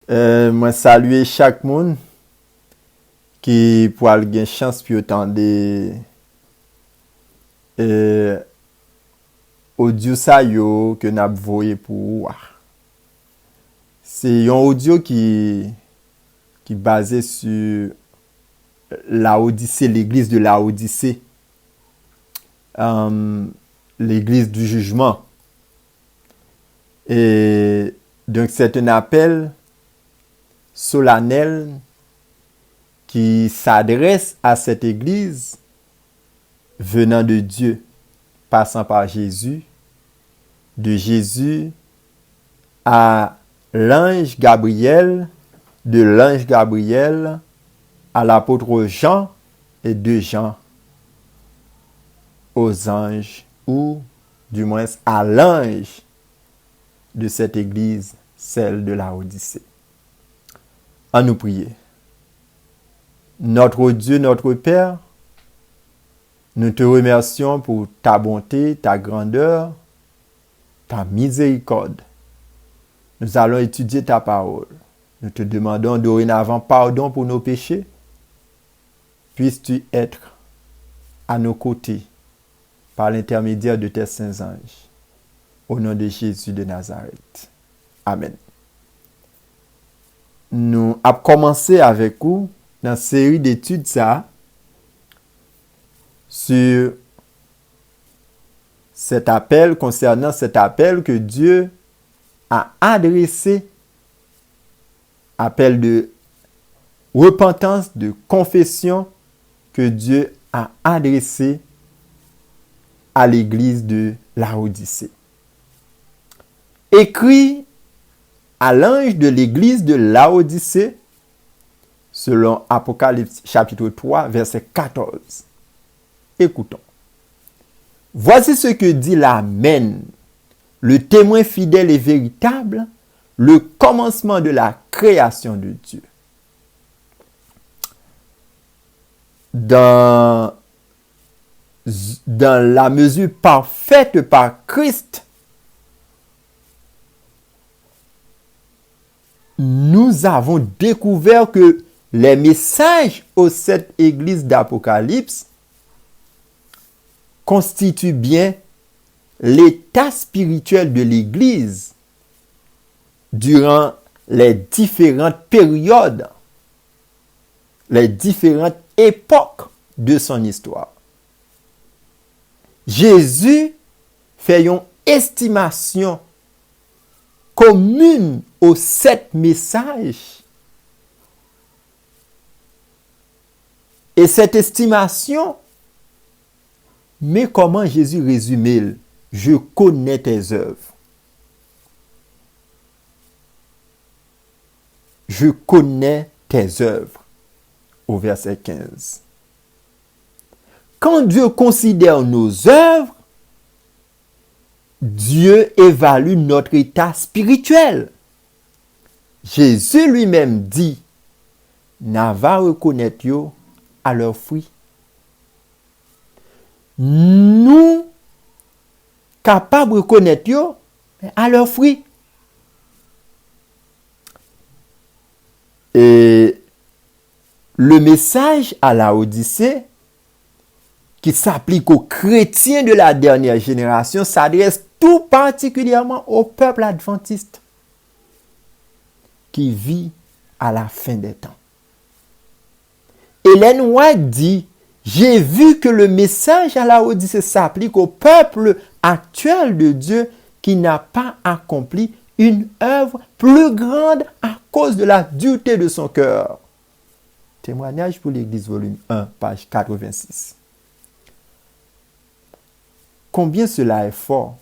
Moi saluer chaque monde qui pour avoir chance puis entendre audio ça yo que n'a voyé pour. C'est un audio qui basé sur la Odyssée, l'église de la Odyssée. L'église du jugement. Et donc c'est un appel solennel qui s'adresse à cette église venant de Dieu, passant par Jésus, de Jésus à l'ange Gabriel, de l'ange Gabriel à l'apôtre Jean et de Jean aux anges, ou du moins à l'ange de cette église, celle de la Odyssée. À nous prier. Notre Dieu, notre Père, nous te remercions pour ta bonté, ta grandeur, ta miséricorde. Nous allons étudier ta parole. Nous te demandons dorénavant pardon pour nos péchés. Puisses-tu être à nos côtés par l'intermédiaire de tes saints anges. Au nom de Jésus de Nazareth. Amen. Nous avons commencé avec vous dans une série d'études sur cet appel, concernant cet appel que Dieu a adressé, appel de repentance, de confession que Dieu a adressé à l'église de Laodicée. Écrit à l'ange de l'église de Laodicée, selon Apocalypse chapitre 3, verset 14. Écoutons. Voici ce que dit l'Amen, le témoin fidèle et véritable, le commencement de la création de Dieu. Dans la mesure parfaite par Christ, nous avons découvert que les messages aux 7 églises d'Apocalypse constituent bien l'état spirituel de l'Église durant les différentes périodes, les différentes époques de son histoire. Jésus fait une estimation commune aux 7 messages. Et cette estimation, mais comment Jésus résume? Je connais tes œuvres. Je connais tes œuvres. Au verset 15. Quand Dieu considère nos œuvres, Dieu évalue notre état spirituel. Jésus lui-même dit, n'a va reconnaître yo à leurs fruits. Nous, capables de reconnaître yo à leurs fruits. Et le message à la Odyssée, qui s'applique aux chrétiens de la dernière génération, s'adresse tout particulièrement au peuple adventiste qui vit à la fin des temps. Ellen White dit, j'ai vu que le message à la Odyssée s'applique au peuple actuel de Dieu qui n'a pas accompli une œuvre plus grande à cause de la dureté de son cœur. Témoignage pour l'Église, volume 1, page 86. Combien cela est fort.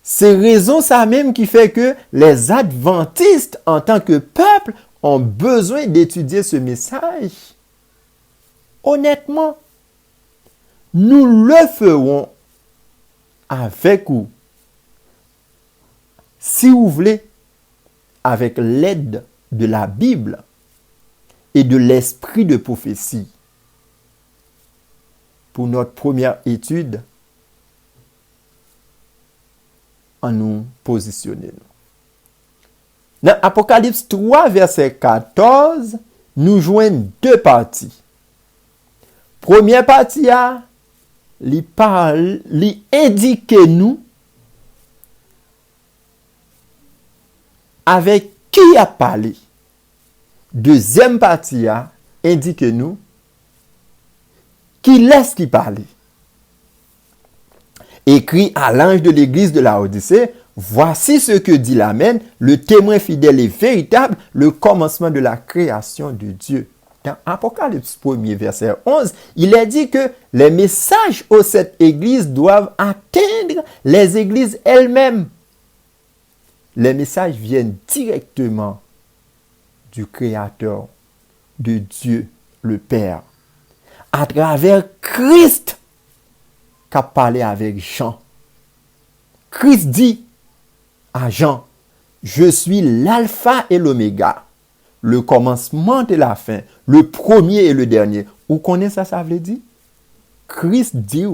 C'est raison ça même qui fait que les adventistes, en tant que peuple, ont besoin d'étudier ce message. Honnêtement, nous le ferons avec vous. Si vous voulez, avec l'aide de la Bible et de l'esprit de prophétie. Pour notre première étude, en nous positionner. Dans Apocalypse 3, verset 14, nous joignons deux parties. Première partie, il indique nous avec qui a parlé. Deuxième partie, indique nous qui laisse qui parler. Écrit à l'ange de l'église de Laodicée, voici ce que dit l'Amen, le témoin fidèle et véritable, le commencement de la création de Dieu. Dans Apocalypse 1er, verset 11, il est dit que les messages aux sept églises doivent atteindre les églises elles-mêmes. Les messages viennent directement du Créateur, de Dieu, le Père, à travers Christ qui a parlé avec Jean. Christ dit à Jean, je suis l'alpha et l'oméga, le commencement et la fin, le premier et le dernier. Vous connaissez ça veut dire? Christ dit,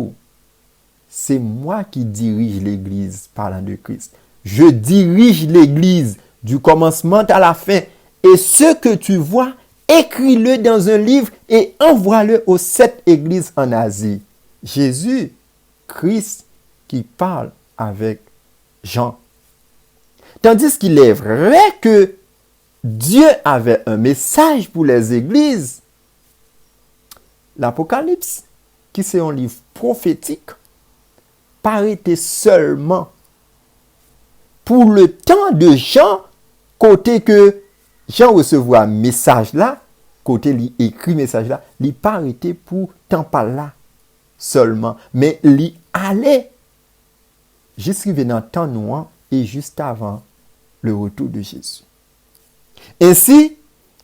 c'est moi qui dirige l'église, parlant de Christ. Je dirige l'église du commencement à la fin. Et ce que tu vois, écris-le dans un livre et envoie-le aux 7 églises en Asie. Jésus, Christ, qui parle avec Jean. Tandis qu'il est vrai que Dieu avait un message pour les églises, l'Apocalypse, qui c'est un livre prophétique, paraît seulement pour le temps de Jean, côté que Jean recevait un message là, côté il écrit message là, il pas arrêté pour temps par là seulement, mais il allait jusqu'à dans temps noir et juste avant le retour de Jésus. Ainsi,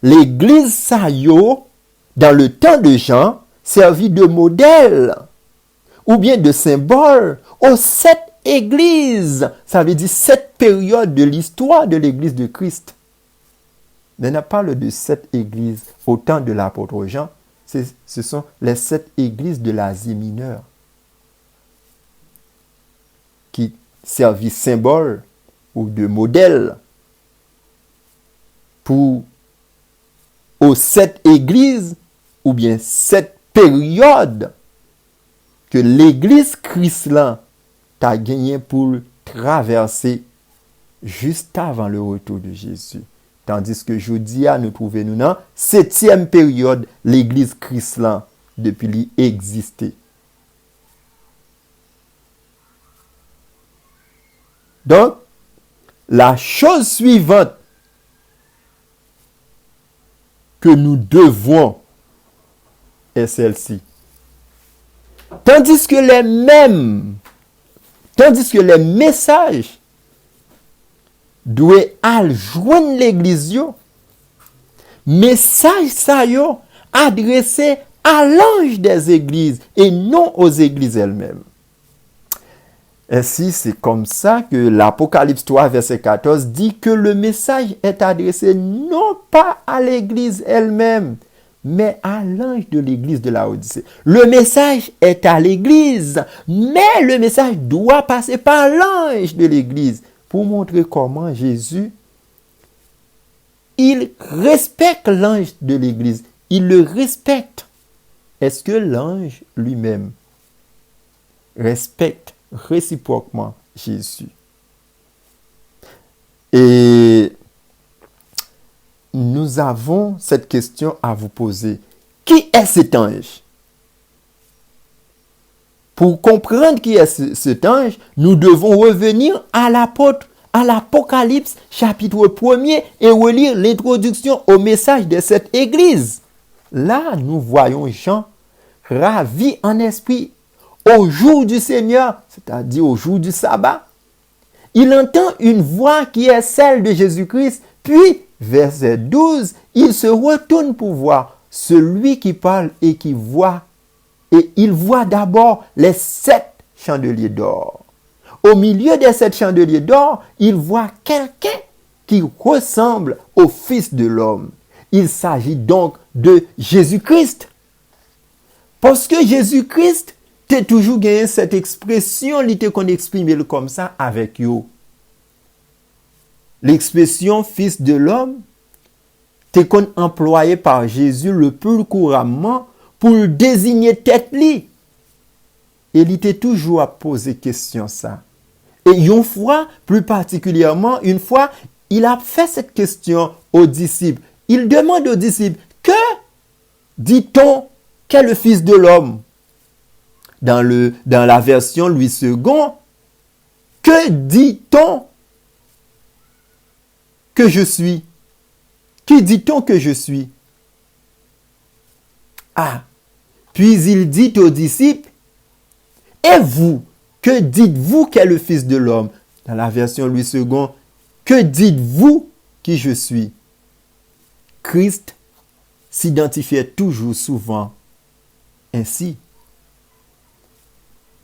l'église Sayo, dans le temps de Jean, servit de modèle ou bien de symbole aux 7 églises. Ça veut dire 7 périodes de l'histoire de l'église de Christ. Mais on parle de 7 églises au temps de l'apôtre Jean. Ce sont les 7 églises de l'Asie mineure qui servit symbole ou de modèle pour aux 7 églises ou bien 7 périodes que l'église Christ-là t'a gagné pour traverser juste avant le retour de Jésus. Tandis que jeudi, nous trouvons nous dans 7e période, l'église Christ-là, depuis l'y exister. Donc, la chose suivante que nous devons est celle-ci. Tandis que les messages doivent aller joindre l'église, message ça yo adressé à l'ange des églises et non aux églises elles-mêmes. Ainsi, c'est comme ça que l'Apocalypse 3, verset 14 dit que le message est adressé non pas à l'église elle-même, mais à l'ange de l'église de Laodicée. Le message est à l'église, mais le message doit passer par l'ange de l'église pour montrer comment Jésus, il respecte l'ange de l'église. Il le respecte. Est-ce que l'ange lui-même respecte réciproquement Jésus? Et nous avons cette question à vous poser. Qui est cet ange? Pour comprendre qui est cet ange, nous devons revenir à l'Apocalypse chapitre 1er et relire l'introduction au message de cette église. Là, nous voyons Jean ravi en esprit au jour du Seigneur, c'est-à-dire au jour du sabbat. Il entend une voix qui est celle de Jésus-Christ, puis, verset 12, il se retourne pour voir celui qui parle et qui voit. Et il voit d'abord les 7 chandeliers d'or. Au milieu des 7 chandeliers d'or, il voit quelqu'un qui ressemble au Fils de l'homme. Il s'agit donc de Jésus-Christ. Parce que Jésus-Christ, t'es toujours gagné cette expression, qu'on exprime comme ça avec you. l'expression fils de l'homme t'est employée par Jésus le plus couramment pour désigner tête li. Et il était toujours à poser question ça. Et une fois, plus particulièrement, une fois, il a fait cette question aux disciples. Il demande aux disciples, que dit-on qu'est le Fils de l'homme? Dans la version Louis II, que dit-on que je suis? Qui dit-on que je suis? Ah, puis il dit aux disciples, et vous, que dites-vous qu'est le Fils de l'homme? Dans la version Louis II, que dites-vous qui je suis? Christ s'identifiait toujours souvent ainsi.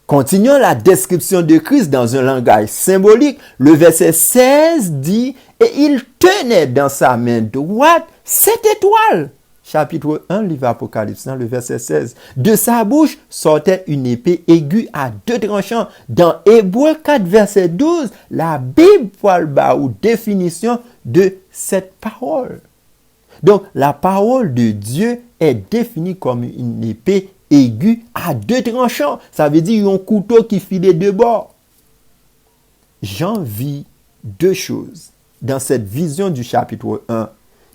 Continuons la description de Christ dans un langage symbolique. Le verset 16 dit, et il tenait dans sa main droite 7 étoiles. Chapitre 1, livre Apocalypse, le verset 16. De sa bouche sortait une épée aiguë à 2 tranchants. Dans Hébreux 4, verset 12, la Bible parle ou définition de cette parole. Donc, la parole de Dieu est définie comme une épée aiguë à 2 tranchants. Ça veut dire un couteau qui filait de bord. J'en vis 2 choses dans cette vision du chapitre 1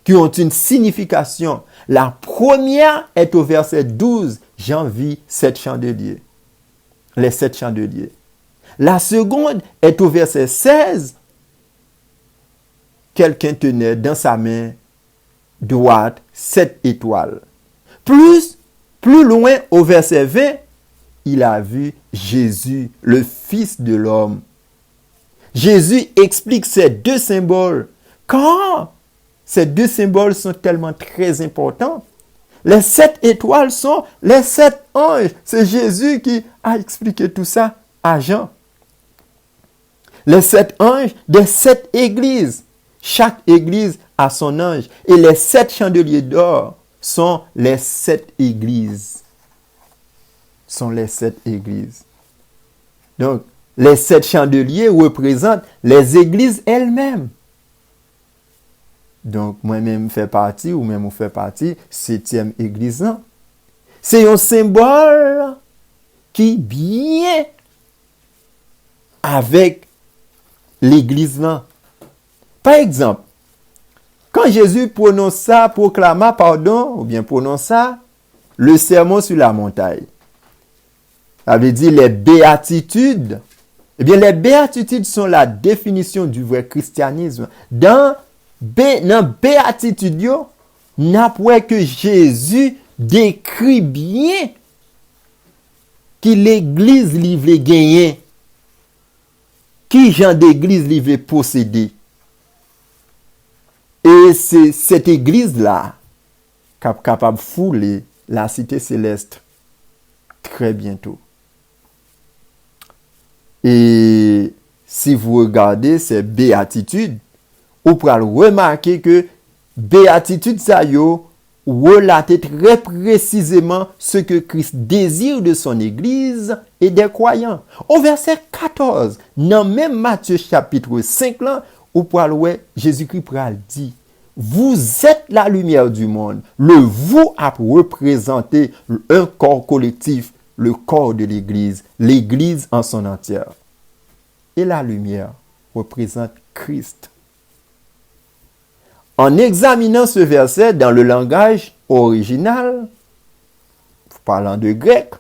qui ont une signification. La première est au verset 12. J'en vis 7 chandeliers. Les 7 chandeliers. La seconde est au verset 16. Quelqu'un tenait dans sa main droite 7 étoiles. Plus loin, au verset 20, il a vu Jésus, le Fils de l'homme. Jésus explique ces 2 symboles. Quand ces 2 symboles sont tellement très importants, les 7 étoiles sont les 7 anges. C'est Jésus qui a expliqué tout ça à Jean. Les 7 anges des 7 églises. Chaque église a son ange. Et les 7 chandeliers d'or sont les 7 églises. Sont les 7 églises. Donc, les 7 chandeliers représentent les églises elles-mêmes. Donc, moi-même fais partie, ou même on fait partie, 7e église. C'est un symbole qui vient avec l'église là. Par exemple, quand Jésus proclama, ou bien prononça le sermon sur la montagne, ça veut dire les béatitudes. Eh bien, les béatitudes sont la définition du vrai christianisme. Dans béatitude, n'après que Jésus décrit bien que l'église livre gagner, qui genre d'église livre posséder. Et c'est cette église-là capable de fouler la cité céleste très bientôt. Et si vous regardez ces béatitudes, vous pourrez remarquer que béatitude ça yo relate très précisément ce que Christ désire de son église et des croyants. Au verset 14, dans même Matthieu chapitre 5 là, vous pourrez Jésus-Christ dit, vous êtes la lumière du monde. Le vous a représenté un corps collectif, le corps de l'Église, l'Église en son entière. Et la lumière représente Christ. En examinant ce verset dans le langage original, parlant de grec,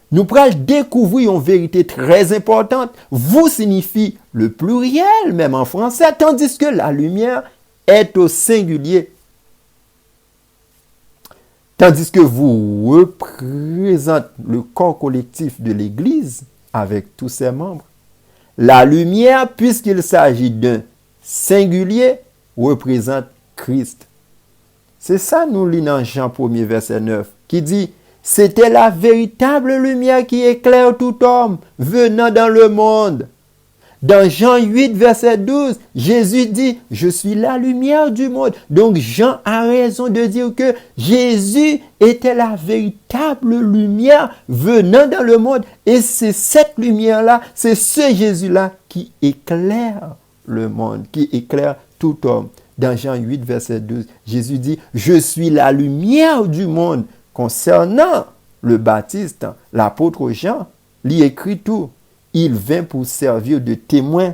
nous pourrons découvrir une vérité très importante. Vous signifie le pluriel, même en français, tandis que la lumière est au singulier. Tandis que vous représentez le corps collectif de l'Église avec tous ses membres. La lumière, puisqu'il s'agit d'un singulier, représente Christ. C'est ça, nous lisons dans Jean 1er, verset 9, qui dit, c'était la véritable lumière qui éclaire tout homme venant dans le monde. Dans Jean 8, verset 12, Jésus dit, je suis la lumière du monde. Donc Jean a raison de dire que Jésus était la véritable lumière venant dans le monde. Et c'est cette lumière-là, c'est ce Jésus-là qui éclaire le monde, qui éclaire tout homme. Dans Jean 8, verset 12, Jésus dit, « Je suis la lumière du monde. » Concernant le Baptiste, l'apôtre Jean, il écrit tout. Il vint pour servir de témoin,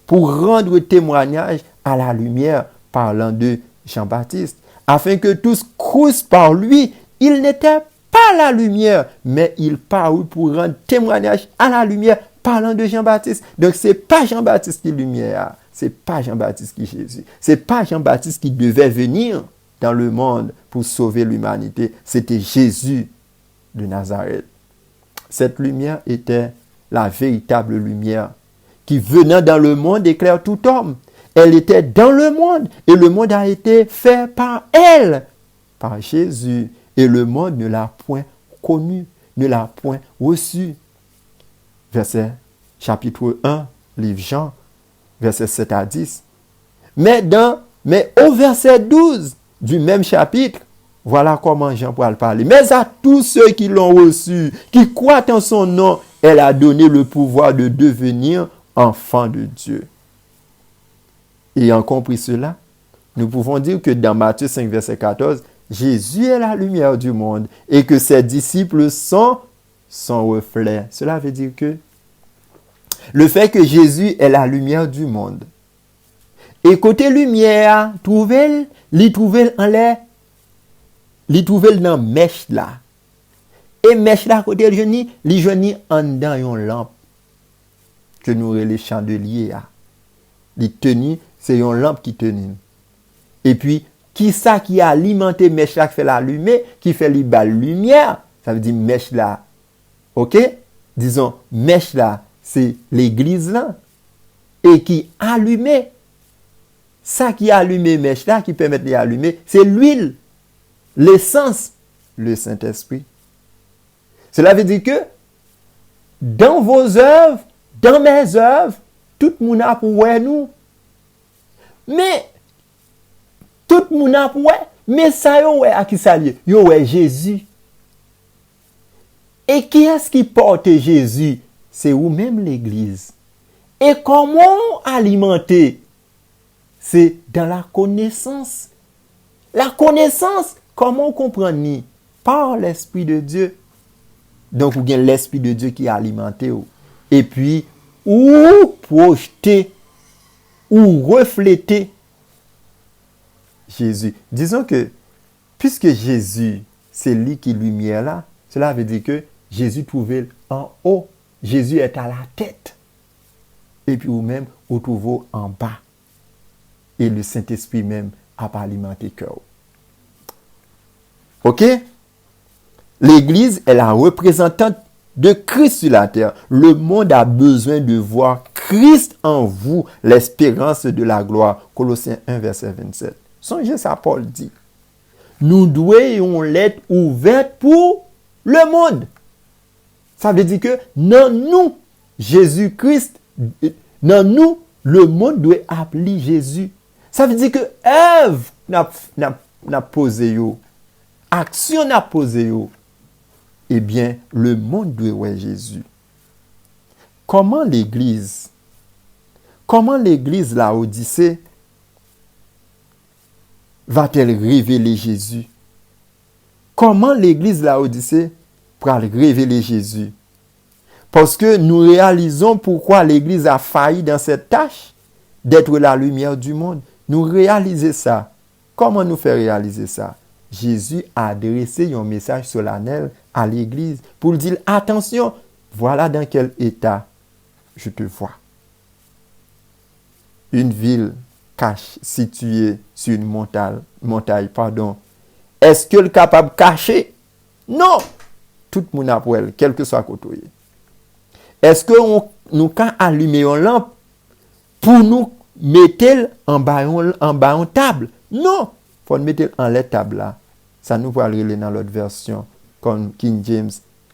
pour rendre témoignage à la lumière, parlant de Jean-Baptiste, afin que tous crussent par lui. Il n'était pas la lumière, mais il parut pour rendre témoignage à la lumière, parlant de Jean-Baptiste. Donc, ce n'est pas Jean-Baptiste qui est lumière, ce n'est pas Jean-Baptiste qui est Jésus. Ce n'est pas Jean-Baptiste qui devait venir dans le monde pour sauver l'humanité. C'était Jésus de Nazareth. Cette lumière était la véritable lumière qui, venant dans le monde, éclaire tout homme. Elle était dans le monde et le monde a été fait par elle, par Jésus. Et le monde ne l'a point connue, ne l'a point reçue. Verset chapitre 1, livre Jean, verset 7 à 10. Mais au verset 12 du même chapitre, voilà comment Jean pourra le parler. Mais à tous ceux qui l'ont reçu, qui croient en son nom, elle a donné le pouvoir de devenir enfants de Dieu. Ayant compris cela, nous pouvons dire que dans Matthieu 5, verset 14, Jésus est la lumière du monde et que ses disciples sont son reflet. Cela veut dire que le fait que Jésus est la lumière du monde. Et côté lumière, trouvez en l'air, li trouvez dans mèche là. Et mèche là côté li joni en dedans une lampe que nous les chandeliers a. Li tenu, c'est une lampe qui tenue. Et puis qui ça qui a alimenté mèche là qui fait la lumière, qui fait li bal lumière, ça veut dire mèche là. OK? Disons mèche là, c'est l'église là et qui allumait. Ça qui a allumé mèche là qui permet de allumer, c'est l'huile, l'essence, le Saint-Esprit. Cela veut dire que dans vos œuvres, dans mes œuvres, tout le monde a pour nous. Mais tout le monde a pour mais ça yo à qui ça lié? Yo Jésus. Et qui est-ce qui porte Jésus? C'est vous-même l'église. Et comment alimenter? C'est dans la connaissance. La connaissance, comment on comprend ni? Par l'Esprit de Dieu. Donc, vous avez l'Esprit de Dieu qui est alimenté. Et puis, ou projeter, ou refléter Jésus. Disons que, puisque Jésus, c'est lui qui est lumière là, cela veut dire que Jésus trouvait en haut. Jésus est à la tête. Et puis, ou même, vous trouvez en bas. Et le Saint-Esprit même a pas alimenté le cœur. OK? L'Église est la représentante de Christ sur la terre. Le monde a besoin de voir Christ en vous, l'espérance de la gloire. Colossiens 1, verset 27. Songez ça, Paul dit. Nous devons l'être ouverte pour le monde. Ça veut dire que dans nous, Jésus-Christ, dans nous, le monde doit appeler Jésus. Ça veut dire que œuvre n'a posé yo, action n'a posé yo. Eh bien, le monde doit voir Jésus. Comment l'église la Odyssée va-t-elle révéler Jésus? Comment l'église la Odyssée va révéler Jésus? Parce que nous réalisons pourquoi l'église a failli dans cette tâche d'être la lumière du monde. Nous réalisons ça. Comment nous faire réaliser ça? Jésus a adressé un message solennel à l'église pour dire attention, voilà dans quel état je te vois. Une ville située sur une montagne, est-ce qu'elle est capable de cacher? Non! Tout le monde a pour elle, quel que soit côté. Est-ce que nous can allumer une lampe pour nous mettre en bas en table? Non! Il faut mettre en la table là. Ça nous va aller dans l'autre version, comme King James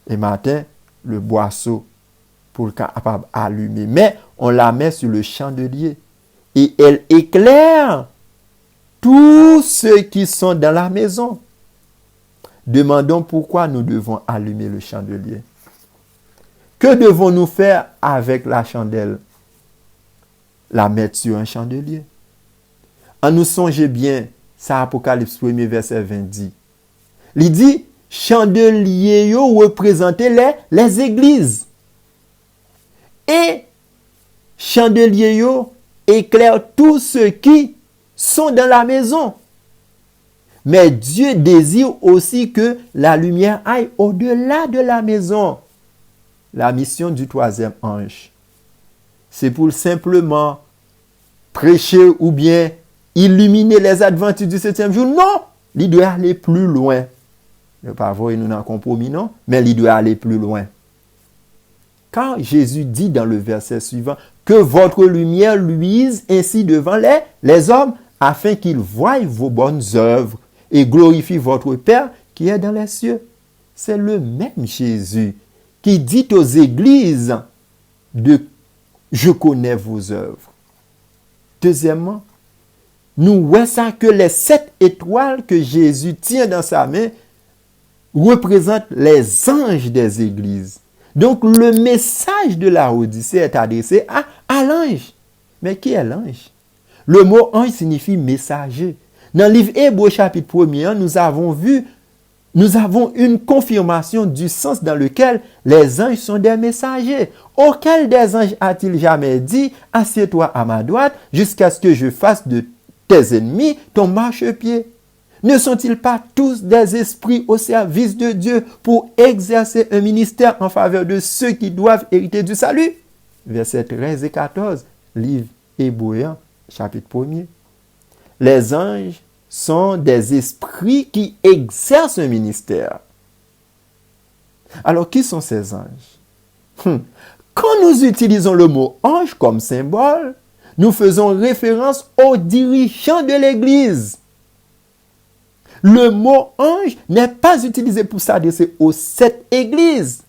et Martin, le boisseau pour le capable allumer. Mais on la met sur le chandelier et elle éclaire tous ceux qui sont dans la maison. Demandons pourquoi nous devons allumer le chandelier. Que devons-nous faire avec la chandelle? la mettre sur un chandelier. En nous songe bien, ça Apocalypse 1 verset 20 dit. Il dit, chandelier yo représentait les églises. Et chandelier yo éclaire tous ceux qui sont dans la maison. Mais Dieu désire aussi que la lumière aille au-delà de la maison. La mission du troisième ange, c'est pour simplement prêcher ou bien illuminer les adventistes du septième jour. Non, il doit aller plus loin. Ne pas voir nous dans compromis, non, mais il doit aller plus loin. Car Jésus dit dans le verset suivant que votre lumière luise ainsi devant les hommes, afin qu'ils voient vos bonnes œuvres et glorifient votre Père qui est dans les cieux. C'est le même Jésus qui dit aux églises de « Je connais vos œuvres ». Deuxièmement, nous voyons que les 7 étoiles que Jésus tient dans sa main représentent les anges des églises. Donc, le message de la Odyssée est adressé à l'ange. Mais qui est l'ange? Le mot ange signifie messager. Dans le livre Hébreux chapitre 1er, nous avons une confirmation du sens dans lequel les anges sont des messagers. Auquel des anges a-t-il jamais dit « Assieds-toi à ma droite jusqu'à ce que je fasse de tes ennemis ton marchepied » Ne sont-ils pas tous des esprits au service de Dieu pour exercer un ministère en faveur de ceux qui doivent hériter du salut? Versets 13 et 14, livre Hébreux, chapitre 1er. Les anges sont des esprits qui exercent un ministère. Alors, qui sont ces anges? Quand nous utilisons le mot ange comme symbole, nous faisons référence aux dirigeants de l'Église. Le mot ange n'est pas utilisé pour s'adresser aux 7 églises,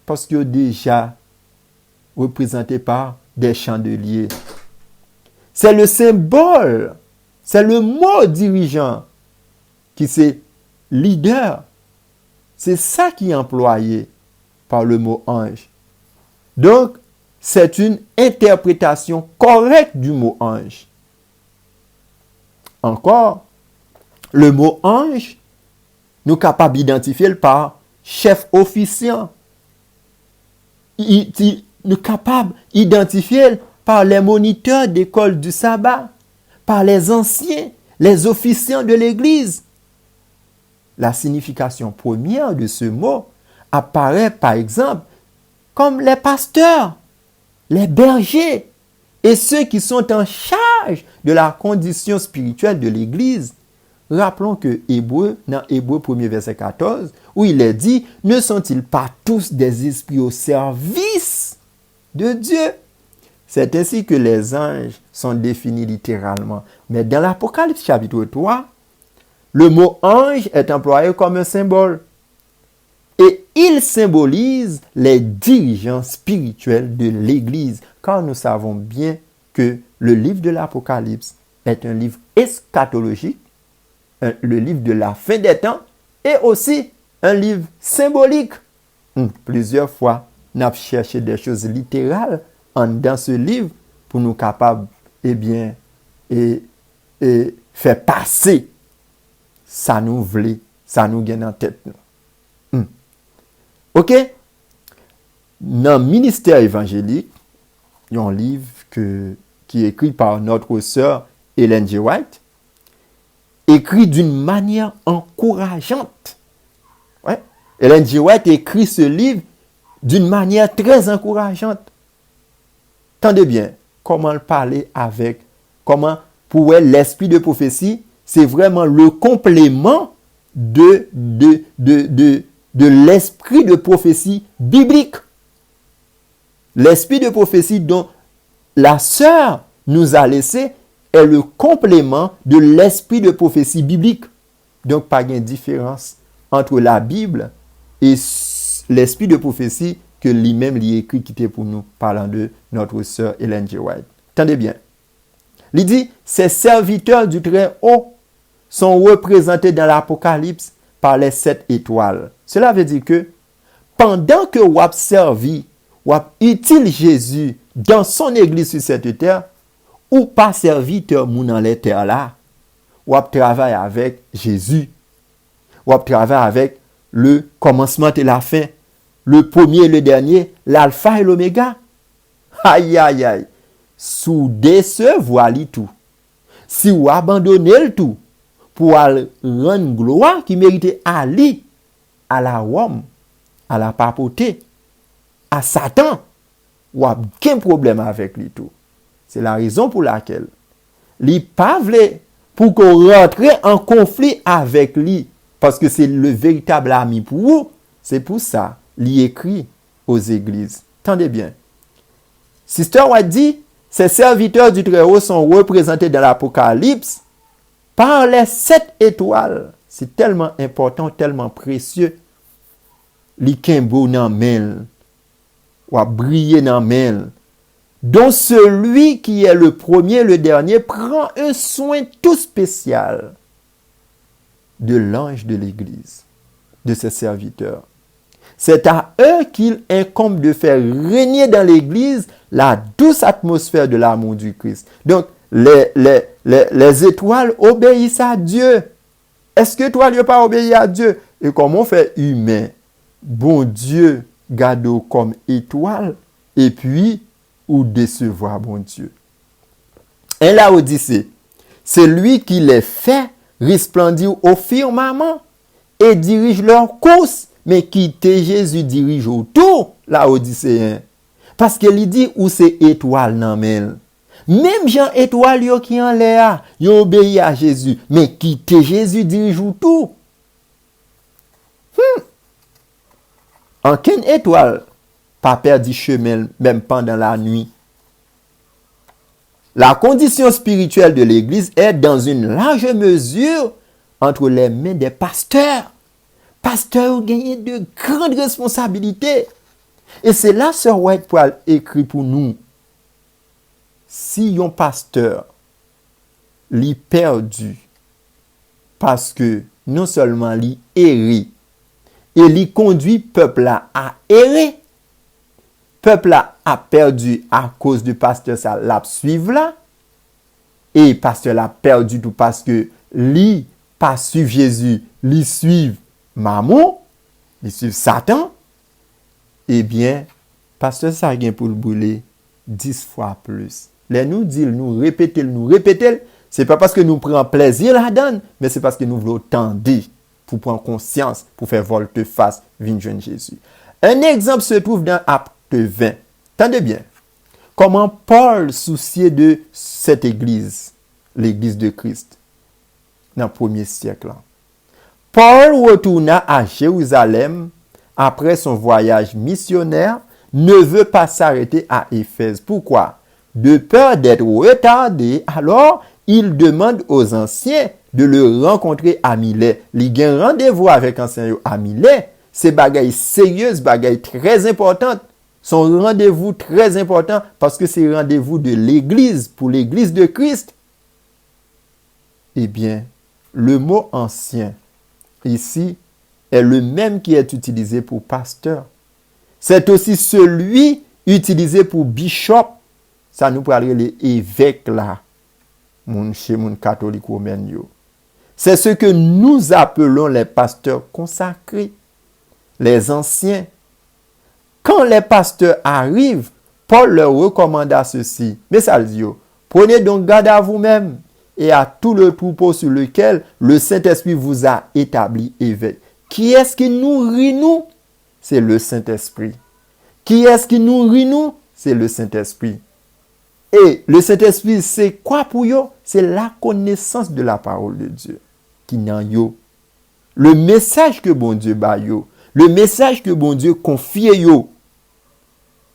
parce que déjà représenté par des chandeliers. C'est le symbole, c'est le mot dirigeant qui c'est leader. C'est ça qui est employé par le mot ange. Donc, c'est une interprétation correcte du mot ange. Encore, le mot ange, nous sommes capables d'identifier par chef officiant. Nous sommes capables d'identifier par les moniteurs d'école du sabbat, par les anciens, les officiants de l'Église. La signification première de ce mot apparaît par exemple comme les pasteurs, les bergers et ceux qui sont en charge de la condition spirituelle de l'Église. Rappelons que dans Hébreux 1er verset 14, où il est dit, ne sont-ils pas tous des esprits au service de Dieu? C'est ainsi que les anges sont définis littéralement. Mais dans l'Apocalypse chapitre 3, le mot ange est employé comme un symbole. Et il symbolise les dirigeants spirituels de l'Église. Car nous savons bien que le livre de l'Apocalypse est un livre eschatologique, le livre de la fin des temps, et aussi un livre symbolique. Plusieurs fois, nous avons cherché des choses littérales dans ce livre pour nous capables, faire passer ça nous voulait, ça nous gagne en tête. Ok? Dans le ministère évangélique, il y a un livre qui est écrit par notre sœur Ellen G. White, écrit d'une manière encourageante. Ouais. Ellen G. White écrit ce livre d'une manière très encourageante. Tendez bien, comment parler comment pour elle, l'esprit de prophétie, c'est vraiment le complément de l'esprit de prophétie biblique. L'esprit de prophétie dont la sœur nous a laissé est le complément de l'esprit de prophétie biblique. Donc, pas de différence entre la Bible et l'esprit de prophétie que lui-même lui écrit qui était pour nous, parlant de notre sœur Ellen G. White. Tendez bien. Il dit, ces serviteurs du Très-Haut sont représentés dans l'Apocalypse par les 7 étoiles. Cela veut dire que pendant que vous servi, vous utile Jésus dans son église sur cette terre, ou pas serviteur moun dans les terres là, ou travaille avec Jésus, ou travaille avec le commencement et la fin, le premier et le dernier, l'alpha et l'oméga. Aïe, aïe, aïe. Sous décevoir tout. Si vous abandonnez le tout pour rendre gloire qui méritait à lui, à la Rome, à la papauté, à Satan, ou a aucun problème avec lui tout. C'est la raison pour laquelle lui pas voulait pour qu'on rentre en conflit avec lui parce que c'est le véritable ami pour vous. C'est pour ça lui écrit aux églises. Tendez bien. Sister White dit, ces serviteurs du Très-Haut sont représentés dans l'Apocalypse par les 7 étoiles. C'est tellement important, tellement précieux. Li kembo nan men, ou a briller nan men, dont celui qui est le premier, le dernier, prend un soin tout spécial de l'ange de l'Église, de ses serviteurs. C'est à eux qu'il incombe de faire régner dans l'Église la douce atmosphère de l'amour du Christ. Donc, les étoiles obéissent à Dieu. Est-ce que toi, tu n'as pas obéi à Dieu? Et comment on fait humain? Bon Dieu, garde comme étoile, et puis, ou décevoir bon Dieu. Et Laodicée, c'est lui qui les fait resplendir au firmament et dirige leur course, mais qui Jésus dirige autour, Laodicéen. Parce qu'il dit où c'est étoile nan men. Même Jean étoile yo qui en l'air, yo obéi à Jésus, mais qui Jésus dirige autour. Aucune étoile pas perdu chemin même pendant la nuit. La condition spirituelle de l'Église est dans une large mesure entre les mains des pasteurs. Pasteurs ont gagné de grandes responsabilités. Et c'est là Sir White Poile écrit pour nous. Si un pasteur l'y perdu parce que non seulement l'y erré, et l'y conduit peuple là à errer. Peuple là a perdu à cause du pasteur ça l'a suivre là. Et pasteur l'a perdu tout parce que l'y pas suivre Jésus, l'y suivre Maman, l'y suivre Satan. Eh bien, pasteur ça gagne pour le brûler 10 fois plus. Les nous dire, nous répéter, c'est pas parce que nous prenons plaisir là-dedans, mais c'est parce que nous voulons tendre pour prendre conscience, pour faire volte-face, venir joindre Jésus. Un exemple se trouve dans Acte 20. Tendez bien. Comment Paul souciait de cette église, l'église de Christ, dans le premier siècle. Paul retourna à Jérusalem après son voyage missionnaire, ne veut pas s'arrêter à Éphèse. Pourquoi? De peur d'être retardé, alors il demande aux anciens de le rencontrer à Milet. Il y a un rendez-vous avec ancien à Milet. C'est bagaille sérieuse, bagaille très importante. Son rendez-vous très important parce que c'est rendez-vous de l'église, pour l'église de Christ. Eh bien, le mot ancien, ici, est le même qui est utilisé pour pasteur. C'est aussi celui utilisé pour bishop. Ça nous parle les évêques là, chez mon catholique romain. C'est ce que nous appelons les pasteurs consacrés, les anciens. Quand les pasteurs arrivent, Paul leur recommanda ceci. Mais ça le dit, prenez donc garde à vous-même et à tout le troupeau sur lequel le Saint-Esprit vous a établi évêque. Qui est-ce qui nourrit nous? C'est le Saint-Esprit. Qui est-ce qui nourrit nous? C'est le Saint-Esprit. Et le Saint-Esprit, c'est quoi pour yo? C'est la connaissance de la parole de Dieu. Qui n'en yo. Le message que bon Dieu ba yo. Le message que bon Dieu confie yo.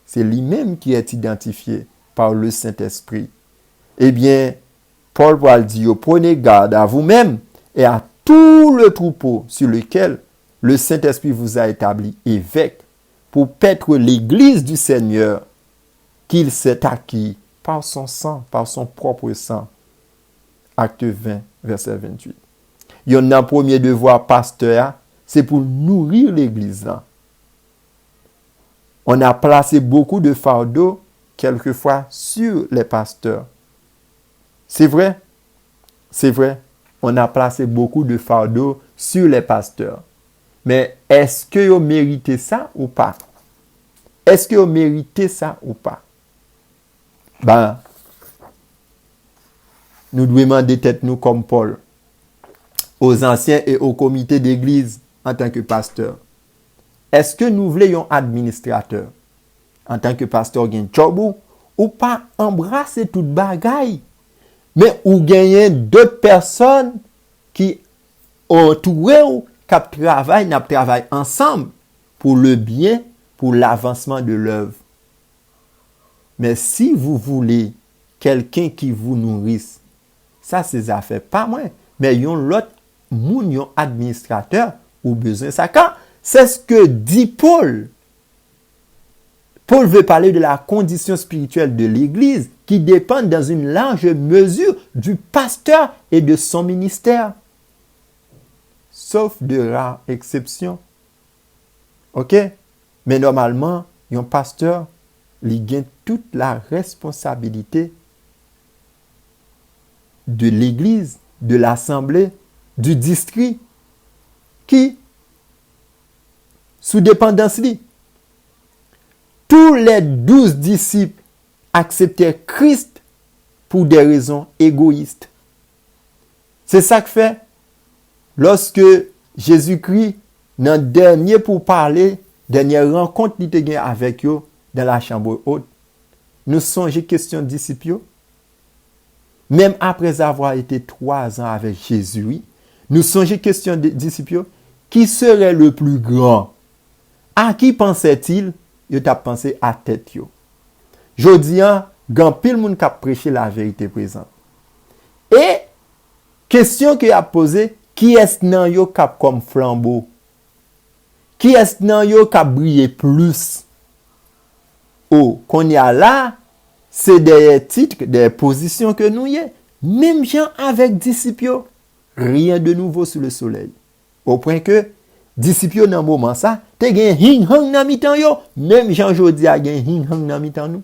C'est lui-même qui est identifié par le Saint-Esprit. Eh bien, Paul va dire, prenez garde à vous-même et à tout le troupeau sur lequel le Saint-Esprit vous a établi évêque pour paître l'église du Seigneur qu'il s'est acquis par son sang, par son propre sang. Acte 20, verset 28. Il y en a un premier devoir pasteur, c'est pour nourrir l'église. On a placé beaucoup de fardeaux quelquefois sur les pasteurs. C'est vrai, on a placé beaucoup de fardeau sur les pasteurs. Mais est-ce que vous méritez ça ou pas? Est-ce que vous méritez ça ou pas? Nous devons demander tête nous comme Paul aux anciens et au comité d'église en tant que pasteur. Est-ce que nous voulons un administrateur en tant que pasteur gen job ou pas embrasser toute bagaille, mais ou gagner d'autres personnes qui entourent ou qui travaillent ensemble pour le bien, pour l'avancement de l'œuvre. Mais si vous voulez quelqu'un qui vous nourrisse, ça c'est affaire pas moi, mais yon l'autre moun yon administrateur ou besoin ça quand c'est ce que dit Paul. Paul veut parler de la condition spirituelle de l'Église qui dépend dans une large mesure du pasteur et de son ministère. Sauf de rares exceptions. OK? Mais normalement, un pasteur, il gagne toute la responsabilité de l'Église, de l'Assemblée, du district qui, sous dépendance li. Tous les 12 disciples acceptèrent Christ pour des raisons égoïstes. C'est ça que fait lorsque Jésus-Christ, dans le dernier pour parler, dernière rencontre qu'il était avec eux dans la chambre haute, nous songeons question de disciples. Même après avoir été 3 ans avec Jésus, nous songeons question de disciples. Qui serait le plus grand? À qui pensait-il? Il a pensé à tête yo. Jodi an, gan pile moun k'ap prêcher la vérité présente. Et question que a posé, qui est nan yo k'ap comme flambeau? Qui est nan yo k'ap briller plus? Oh, qu'on y a là, c'est des titres, des positions que nous y est. Même gens avec disciples, rien de nouveau sous le soleil. Au point que disciples dans moment ça, te gen hing hang nan mitan yo, même Jean jodi a gen hing hang nan mitan nous.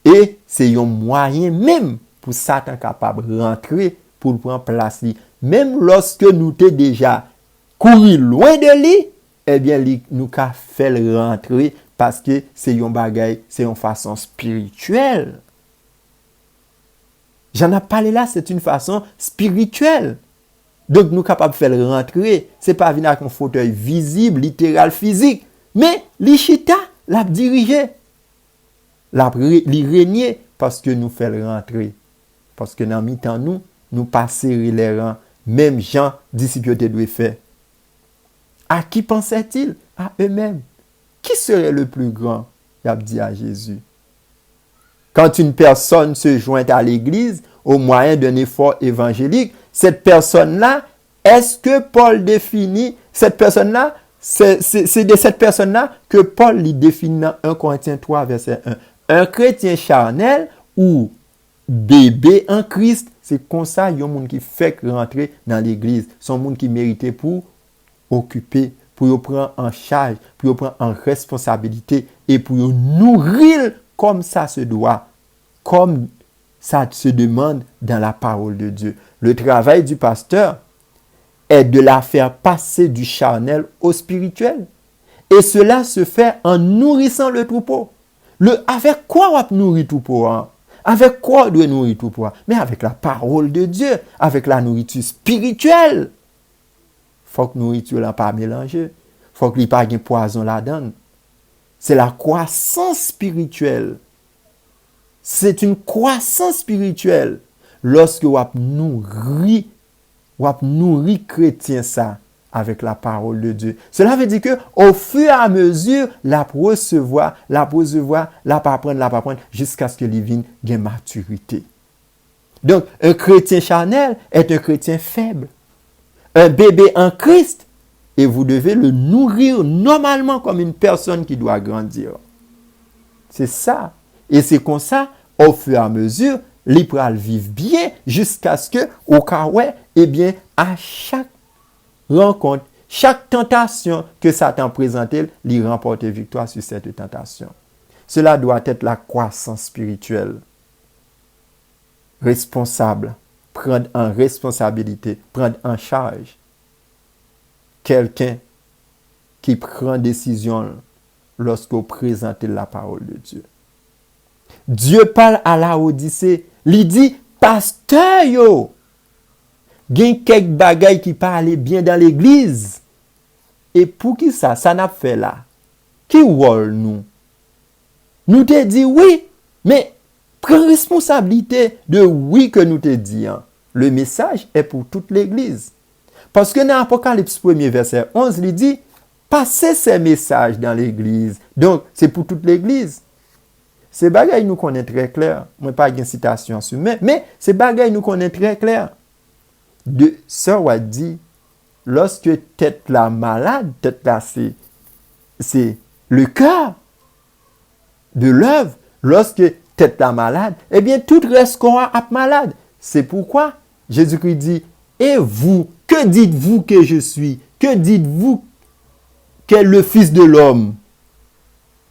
Et c'est un moyen même pour Satan capable rentrer pour prendre place li. Même lorsque nous t'es déjà couru loin de lui, eh bien li nous ka fait rentrer parce que c'est un bagay, c'est une façon spirituelle. J'en ai parlé là, c'est une façon spirituelle. Donc, nous sommes capables de faire rentrer. Ce n'est pas venir avec un fauteuil visible, littéral, physique. Mais, l'Ichita l'a dirigé. L'a régné parce que nous faisons rentrer. Parce que dans mi-temps, nous passons les rangs. Même Jean, disciples de faire. À qui pensait-il? À eux-mêmes. Qui serait le plus grand? Il a dit à Jésus. Quand une personne se joint à l'église au moyen d'un effort évangélique, cette personne-là, est-ce que Paul définit cette personne-là? C'est de cette personne-là que Paul lui définit dans 1 Corinthiens 3, verset 1. Un chrétien charnel ou bébé en Christ, c'est comme ça, il y a un monde qui fait rentrer dans l'église. C'est un monde qui méritait pour occuper, pour prendre en charge, pour prendre en responsabilité et pour nourrir comme ça se doit, comme ça se demande dans la parole de Dieu. Le travail du pasteur est de la faire passer du charnel au spirituel. Et cela se fait en nourrissant le troupeau. Avec quoi on nourrit le troupeau? Avec quoi on doit nourrir le troupeau? Mais avec la parole de Dieu, avec la nourriture spirituelle. Il faut que la nourriture n'est pas mélangée. Il faut qu'il n'y ait pas de poison là-dedans. C'est la croissance spirituelle. C'est une croissance spirituelle. Lorsque vous nourrit chrétien ça avec la parole de Dieu. Cela veut dire que au fur et à mesure, la recevoir, la apprendre, jusqu'à ce que il vienne de maturité. Donc, un chrétien charnel est un chrétien faible. Un bébé en Christ, et vous devez le nourrir normalement comme une personne qui doit grandir. C'est ça. Et c'est comme ça, au fur et à mesure, les pral vivent bien jusqu'à ce que, au cas où, eh bien, à chaque rencontre, chaque tentation que Satan présente, il remporte victoire sur cette tentation. Cela doit être la croissance spirituelle. Responsable, prendre en responsabilité, prendre en charge. Quelqu'un qui prend décision lorsqu'on présente la parole de Dieu. Dieu parle à la Odyssée. Il dit, pasteur yo, gen quelques bagailles qui parlent bien dans l'église. Et pour qui ça n'a fait là? Qui rôle nous? Nous te dit oui, mais prends responsabilité de oui que nous te dit. Le message est pour toute l'église. Parce que dans Apocalypse 1er verset 11, il dit, passez ces messages dans l'église. Donc, c'est pour toute l'église. Ces bagailles nous connaissent très clair. Moi, pas une citation sur mais ces bagailles nous connaissent très clair. De Sœur a dit, lorsque tête la malade, tête là c'est le cœur de l'œuvre. Lorsque tête la malade, eh bien tout reste corps à malade. C'est pourquoi Jésus-Christ dit, et vous, que dites-vous que je suis? Que dites-vous qu'est le Fils de l'homme?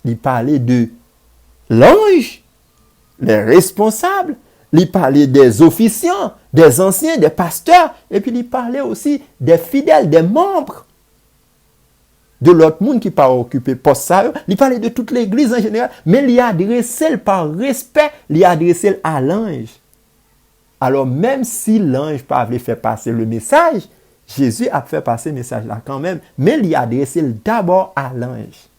Il parlait de l'ange, les responsables, il parlait des officiants, des anciens, des pasteurs, et puis il parlait aussi des fidèles, des membres de l'autre monde qui pas occupé poste ça. Il parlait de toute l'église en général, mais il a adressé par respect, il a adressé à l'ange. Alors même si l'ange pas voulu faire passer le message, Jésus a fait passer le message là quand même, mais il a adressé d'abord à l'ange.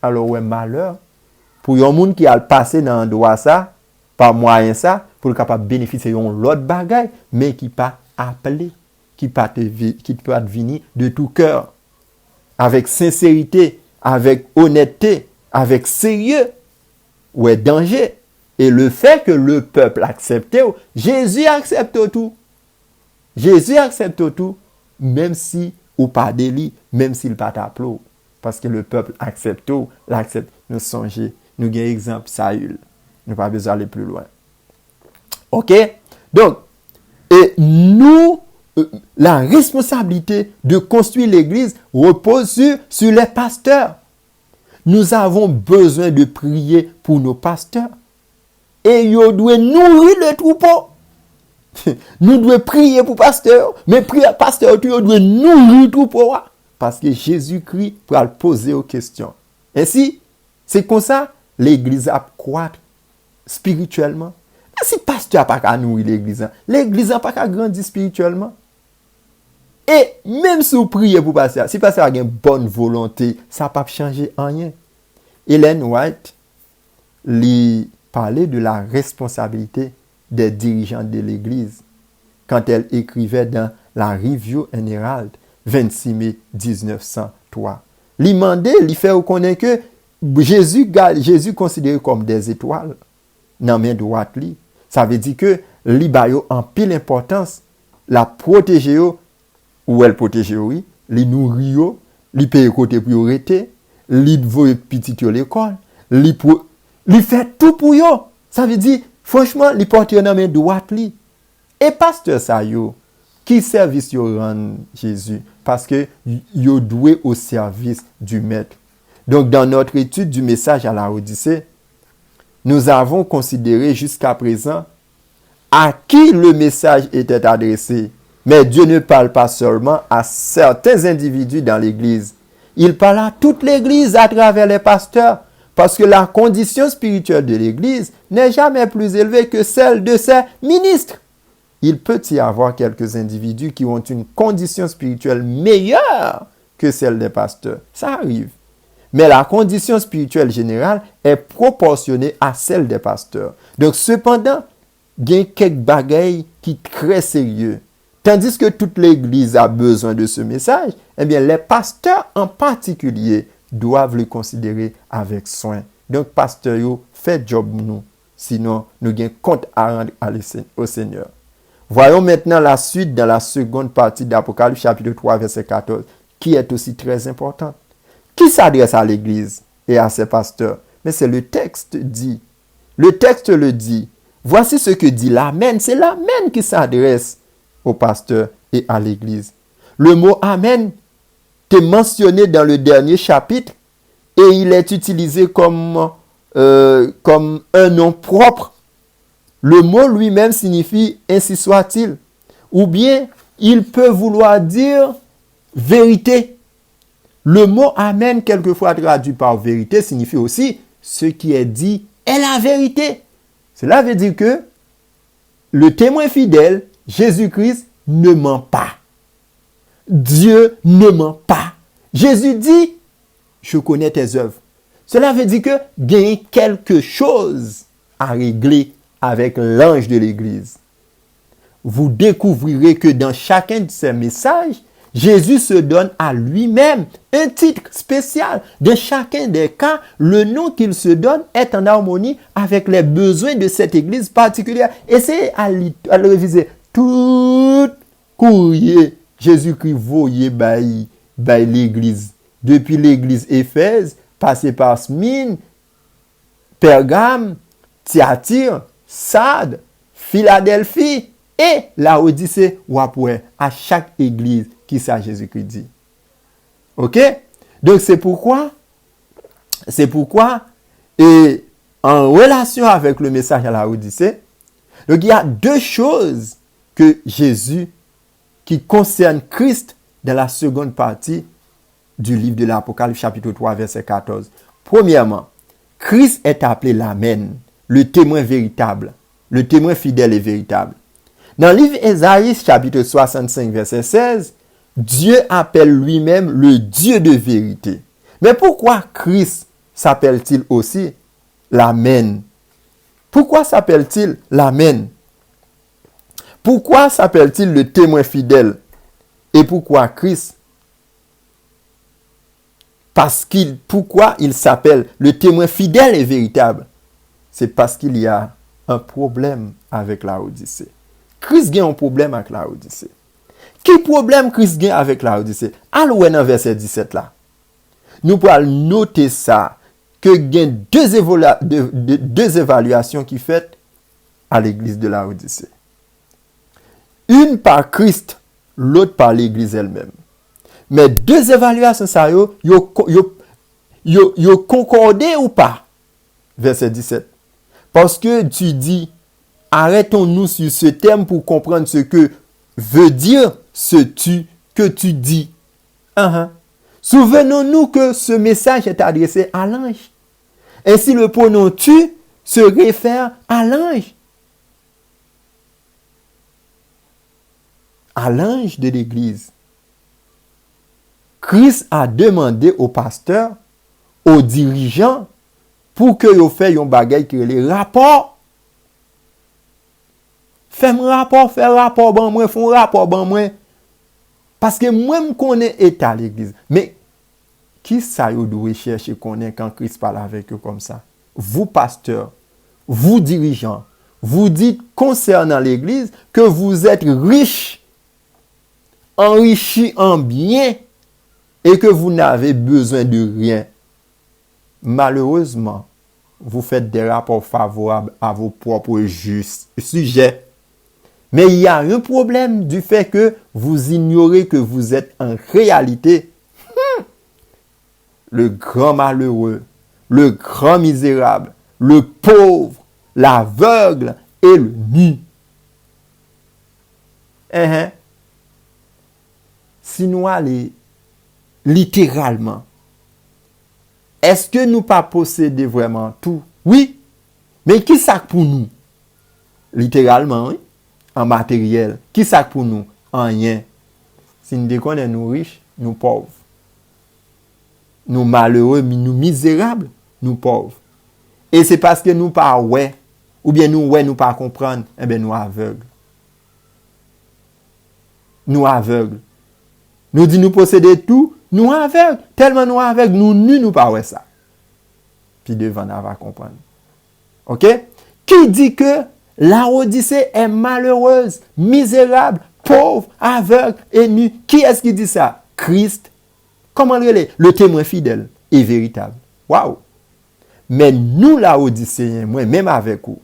Alors ouais, malheur pour un monde qui a passé dans droit ça, par moyen ça, pour le capable bénéficier de l'autre bagaille, mais qui pas appelé, qui peut venir de tout cœur, avec sincérité, avec honnêteté, avec sérieux, ouais, danger. Et le fait que le peuple accepte, Jésus accepte tout. Jésus accepte tout, même si ou pas délit, même s'il pas t'applaud. Parce que le peuple accepte tout, l'accepte. Nous songez, nous avons un exemple, Saül. Nous pas besoin d'aller plus loin. Ok? Donc, et nous, la responsabilité de construire l'église repose sur les pasteurs. Nous avons besoin de prier pour nos pasteurs. Et ils doivent nourrir le troupeau. Nous devons prier pour pasteur, mais prier pasteur, ils doivent nourrir le troupeau. Parce que Jésus-Christ pourra poser aux questions. Ainsi, c'est comme ça, l'église a croître spirituellement. Mais si pasteur n'a pas qu'à nourrir l'église, l'église n'a pas qu'à grandir spirituellement. Et même si vous priez pour pasteur, si pasteur a une bonne volonté, ça ne va pas changer rien. Ellen White, lui parlait de la responsabilité des dirigeants de l'église quand elle écrivait dans la Review and Herald 26 mai 1903. Il demandait, il fait reconnaître que Jésus considéré comme des étoiles dans main droite li. Ça veut dire que li ba yo en pile importance la protéger ou elle protéger oui, li nourrir yo, li paye côté priorité, li voye petit yo l'école, li fait tout pour yo. Ça veut dire franchement li porte dans main droite li. Et pasteur ça yo qui service yo rend Jésus parce que yo doué au service du maître. Donc dans notre étude du message à la Odyssée, nous avons considéré jusqu'à présent à qui le message était adressé. Mais Dieu ne parle pas seulement à certains individus dans l'église. Il parle à toute l'église à travers les pasteurs. Parce que la condition spirituelle de l'église n'est jamais plus élevée que celle de ses ministres. Il peut y avoir quelques individus qui ont une condition spirituelle meilleure que celle des pasteurs. Ça arrive. Mais la condition spirituelle générale est proportionnée à celle des pasteurs. Donc, cependant, il y a quelques bagailles qui sont très sérieux. Tandis que toute l'église a besoin de ce message, eh bien, les pasteurs en particulier doivent le considérer avec soin. Donc, pasteur, fait job nous. Sinon, nous avons compte à rendre au Seigneur. Voyons maintenant la suite dans la seconde partie d'Apocalypse, chapitre 3, verset 14, qui est aussi très importante. Qui s'adresse à l'église et à ses pasteurs? Mais c'est le texte dit. Le texte le dit. Voici ce que dit l'Amen. C'est l'Amen qui s'adresse aux pasteurs et à l'église. Le mot Amen est mentionné dans le dernier chapitre et il est utilisé comme comme un nom propre. Le mot lui-même signifie « ainsi soit-il ». Ou bien, il peut vouloir dire « vérité ». Le mot « amen », quelquefois traduit par « vérité », signifie aussi « ce qui est dit est la vérité ». Cela veut dire que le témoin fidèle, Jésus-Christ, ne ment pas. Dieu ne ment pas. Jésus dit « je connais tes œuvres ». Cela veut dire que il y a quelque chose à régler avec l'ange de l'Église. Vous découvrirez que dans chacun de ces messages, Jésus se donne à lui-même un titre spécial. Dans chacun des cas, le nom qu'il se donne est en harmonie avec les besoins de cette Église particulière. Essayez à le réviser. Tout courrier Jésus-Christ voyait by l'Église. Depuis l'Église Éphèse, passé par Smyrne, Pergame, Thyatire, Sardes, Philadelphie et Laodicée ou après à chaque église qui ça Jésus-Christ dit. OK? Donc c'est pourquoi et en relation avec le message à Laodicée, donc il y a deux choses que Jésus qui concernent Christ dans la seconde partie du livre de l'Apocalypse chapitre 3 verset 14. Premièrement, Christ est appelé l'Amen, le témoin véritable, le témoin fidèle et véritable. Dans le livre Ésaïe, chapitre 65, verset 16, Dieu appelle lui-même le Dieu de vérité. Mais pourquoi Christ s'appelle-t-il aussi l'Amen? Pourquoi s'appelle-t-il l'Amen? Pourquoi s'appelle-t-il le témoin fidèle? Et pourquoi Christ? Pourquoi il s'appelle le témoin fidèle et véritable? C'est parce qu'il y a un problème avec la Odyssée. Christ a un problème avec la Odyssée. Quel problème Christ a avec la Odyssée? Allons dans verset 17 là. Nous pourrons noter ça, que il y a deux évaluations qui sont faites à l'église de la Odyssée. Une par Christ, l'autre par l'église elle-même. Mais deux évaluations, ça yo concordé ou pas? Verset 17. Parce que tu dis, arrêtons-nous sur ce terme pour comprendre ce que veut dire que tu dis. Souvenons-nous que ce message est adressé à l'ange. Ainsi, le pronom tu se réfère à l'ange. À l'ange de l'église. Christ a demandé aux pasteurs, aux dirigeants, pour que vous fassiez un bagage qui est les rapports. Fais un rapport, fais un rapport, bon moi, fais un rapport, bon moi. Parce que moi, je connais l'état de l'église. Mais, qui ça vous doit chercher connaître quand Christ parle avec eux comme ça? Vous, pasteurs, vous, dirigeants, vous dites concernant l'église que vous êtes riches, enrichis en biens, et que vous n'avez besoin de rien. Malheureusement, vous faites des rapports favorables à vos propres sujets. Mais il y a un problème du fait que vous ignorez que vous êtes en réalité le grand malheureux, le grand misérable, le pauvre, l'aveugle et le nu. Si nous allons littéralement, est-ce que nous pas posséder vraiment tout? Oui. Mais qui ça pour nous? Littéralement, oui. En matériel. Qui ça pour nous? En rien. Si nous déconnons, nous riches, nous pauvres. Nous malheureux, nous misérables, nous pauvres. Et c'est parce que nous pas ouais, ou bien nous pas comprendre, eh bien nous aveugles. Nous aveugles. Nous dit nous posséder tout, nous aveugles. Tellement nous aveugles, nous pas ouais ça. Puis devant, on va comprendre. OK? Qui dit que la Odyssée est malheureuse, misérable, pauvre, aveugle et nu? Qui est-ce qui dit ça? Christ. Comment le témoin fidèle et véritable. Waouh! Mais nous, la Odyssée, moi-même avec vous,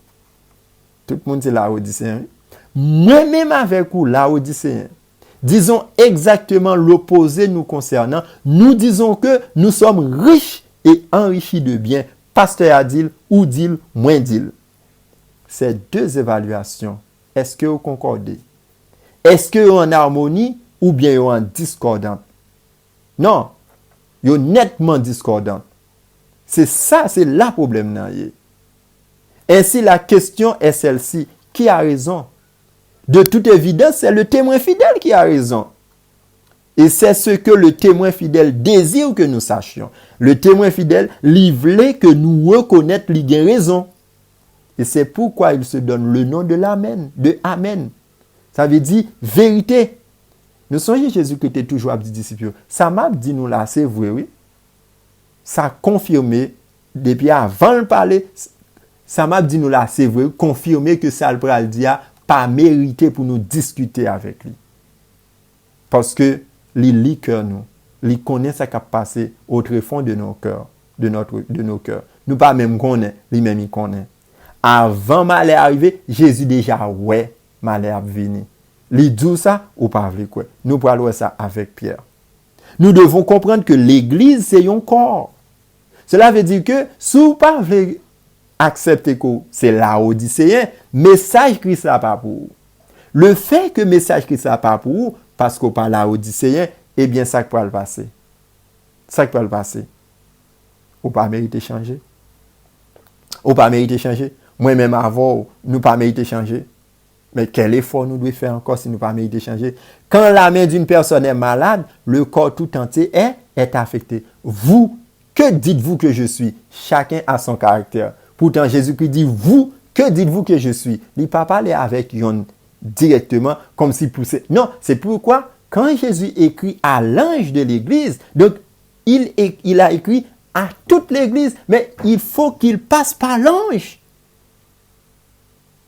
tout le monde c'est la Odyssée, moi-même avec vous, la Odyssée, disons exactement l'opposé nous concernant. Nous disons que nous sommes riches et enrichis de biens, pasteur a dit, ou dit, moins dit. Ces deux évaluations, est-ce que vous concordez? Est-ce que vous en harmonie ou bien vous en discordante? Non, vous nettement discordante. C'est ça, c'est là le problème. Ainsi, la question est celle-ci. Qui a raison? De toute évidence, c'est le témoin fidèle qui a raison. Et c'est ce que le témoin fidèle désire que nous sachions. Le témoin fidèle, il voulait que nous reconnaissions qu'il a raison. Et c'est pourquoi il se donne le nom de l'Amen, de Amen. Ça veut dire vérité. Nous songez Jésus qui était toujours à des disciples. Ça m'a dit nous là, c'est vrai, oui. Ça a confirmé, depuis avant de parler, ça m'a dit nous là, c'est vrai, confirmé que ça le dit pas mérité pour nous discuter avec lui. Parce que il lit cœur nous, il connaît ce qui a passé au tréfonds de nos cœurs, de nos cœurs. Nous pas même connaît, lui-même il connaît. Avant malheur arrivé, Jésus déjà ouais, malheur venu. Il dit ça ou pas avec quoi. Nous parlons ça avec Pierre. Nous devons comprendre que l'église c'est un corps. Cela veut dire que si vous pas voulez accepter que c'est Laodicéen, message Christ n'a pas pour vous. Le fait que message Christ n'a pas pour vous, parce qu'on parle Laodicéen, eh bien ça peut le passer. Ça peut le passer. Ou pas mériter changer. Ou pas mériter changer. Moi-même avant, nous pas mériter changer. Mais quel effort nous devons faire encore si nous pas mériter changer? Quand la main d'une personne est malade, le corps tout entier est affecté. Vous, que dites-vous que je suis? Chacun a son caractère. Pourtant, Jésus-Christ dit, vous, que dites-vous que je suis? Il ne pas parler avec Yon directement, comme s'il poussait. Non, c'est pourquoi, quand Jésus écrit à l'ange de l'église, donc, il a écrit à toute l'église, mais il faut qu'il passe par l'ange.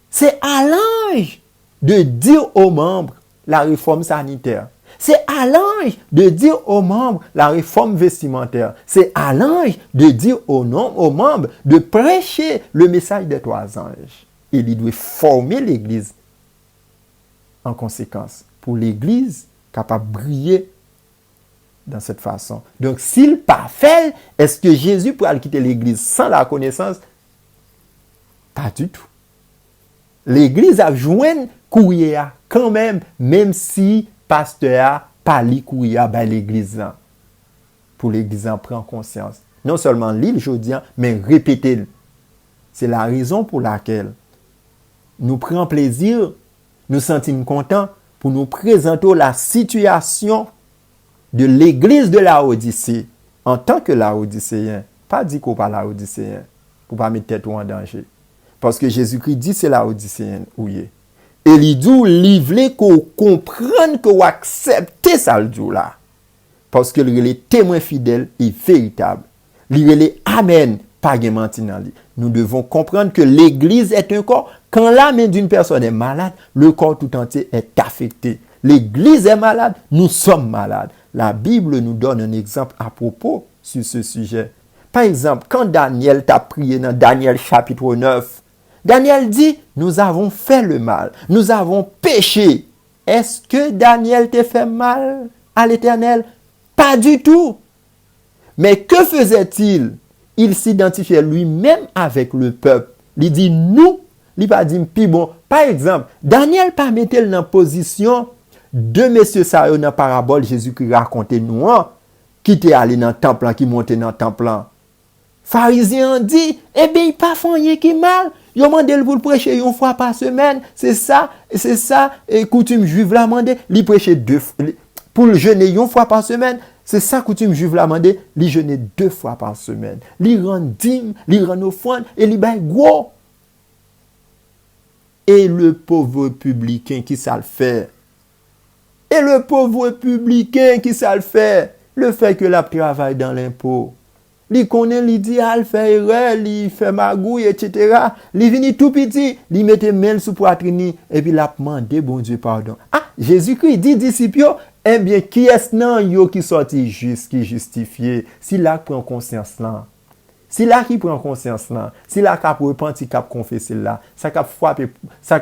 C'est à l'ange de dire aux membres la réforme sanitaire. C'est à l'ange de dire aux membres la réforme vestimentaire. C'est à l'ange de dire aux membres de prêcher le message des trois anges. Et il doit former l'église en conséquence. Pour l'église capable de briller dans cette façon. Donc, s'il pas fait, est-ce que Jésus pourrait quitter l'église sans la connaissance? Pas du tout. L'église a joint courrier quand même si pasteur a pas li courrier ben l'église. Pour l'église en prend conscience. Non seulement l'île aujourd'hui, mais répéter. C'est la raison pour laquelle nous prenons plaisir, nous sentons contents pour nous présenter la situation de l'église de Laodicée en tant que Laodicéen. Pas dit qu'on parle Laodicéen pour pas mettre tête en danger. Parce que Jésus-Christ dit c'est Laodicéen ou y est. Et il dit il veut qu'on comprenne qu'on accepte ça le jour là. Parce que il est témoin fidèle et véritable. Il est amen, pas de menti dans lui. Nous devons comprendre que l'église est un corps. Quand la main d'une personne est malade, le corps tout entier est affecté. L'église est malade, nous sommes malades. La Bible nous donne un exemple à propos sur ce sujet. Par exemple, quand Daniel t'a prié dans Daniel chapitre 9, Daniel dit, nous avons fait le mal, nous avons péché. Est-ce que Daniel t'a fait mal à l'Éternel? Pas du tout. Mais que faisait-il? Il s'identifiait lui-même avec le peuple. Il dit nous, il pas dit puis bon. Par exemple, Daniel pas mettait dans position de messieurs ça dans la parabole Jésus-Christ racontait nous qui était allé dans le temple, qui montait dans le temple. Pharisiens dit, eh bien, il pas fait rien qui mal. Ils ont demandé pour le prêcher une fois par semaine. C'est ça, et coutume juive l'a demandé. Il prêchait pour le jeûner une fois par semaine. C'est ça, coutume juive l'a demandé. Il jeûnait 2 fois par semaine. Il rend dîme, il rend offrande, et il baille gros. Et le pauvre publicain qui ça le fait. Et le pauvre publicain qui ça le fait. Le fait que la travaille dans l'impôt. Il connaît, il dit, il fait erreur, il fait magouille, etc. Il vient tout petit, il met main sous poitrine, et puis il a demandé, bon Dieu, pardon. Ah, Jésus-Christ dit, disciples, eh bien, qui est-ce nan yo qui sorti juste, qui justifié, s'il a pris conscience là? Si là qui prend conscience là, si là cap repenti cap confesser là, ça cap frapper, ça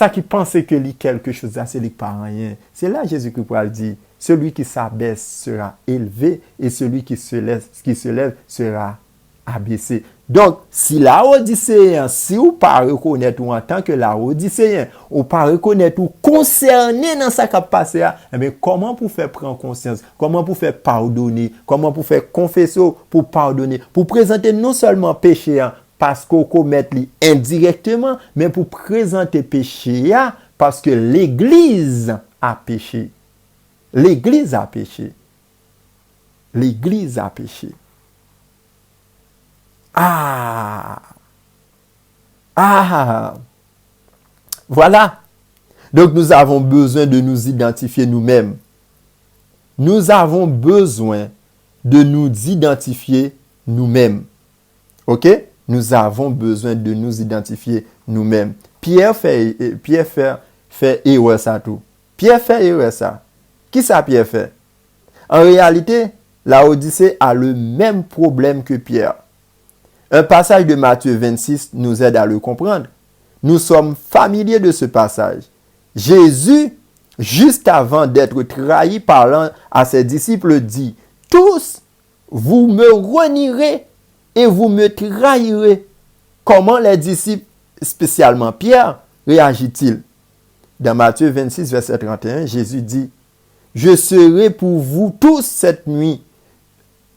qui pensait que lui quelque chose là, c'est lui pas rien. C'est là Jésus-Christ pour le dire, celui qui s'abaisse sera élevé et celui qui se lève sera abaissé. Donc, si Laodicéen, si ou pas reconnaître ou en tant que Laodicéen, ou pas reconnaître ou concerné dans sa capacité, mais comment pour faire prendre conscience, comment pour faire pardonner, comment pour faire confesser, pour pardonner, pour présenter non seulement péché parce qu'on commet indirectement, mais pour présenter péché parce que l'Église a péché. L'Église a péché. L'Église a péché. Voilà. Donc nous avons besoin de nous identifier nous-mêmes. Nous avons besoin de nous identifier nous-mêmes. OK? Nous avons besoin de nous identifier nous-mêmes. Pierre fait erreur ça tout. Pierre fait erreur ça. Qui ça Pierre fait? En réalité, Laodicée a le même problème que Pierre. Un passage de Matthieu 26 nous aide à le comprendre. Nous sommes familiers de ce passage. Jésus, juste avant d'être trahi, parlant à ses disciples, dit « Tous, vous me renierez et vous me trahirez. » Comment les disciples, spécialement Pierre, réagit-il? Dans Matthieu 26, verset 31, Jésus dit « Je serai pour vous tous cette nuit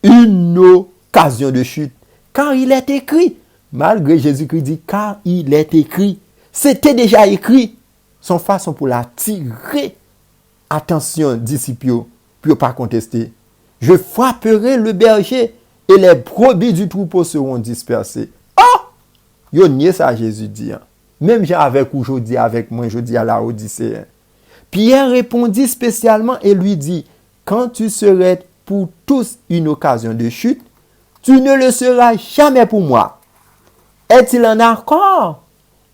une occasion de chute. » Car il est écrit, malgré Jésus-Christ dit, car il est écrit, c'était déjà écrit, son façon pour l'attirer. Attention, disciples, pour pas contester. Je frapperai le berger et les brebis du troupeau seront dispersées. Oh! Yo nié ça, Jésus dit. Même j'ai avec aujourd'hui, avec moi, je dis à Laodicée. Pierre répondit spécialement et lui dit, quand tu serais pour tous une occasion de chute, tu ne le seras jamais pour moi. Est-il en accord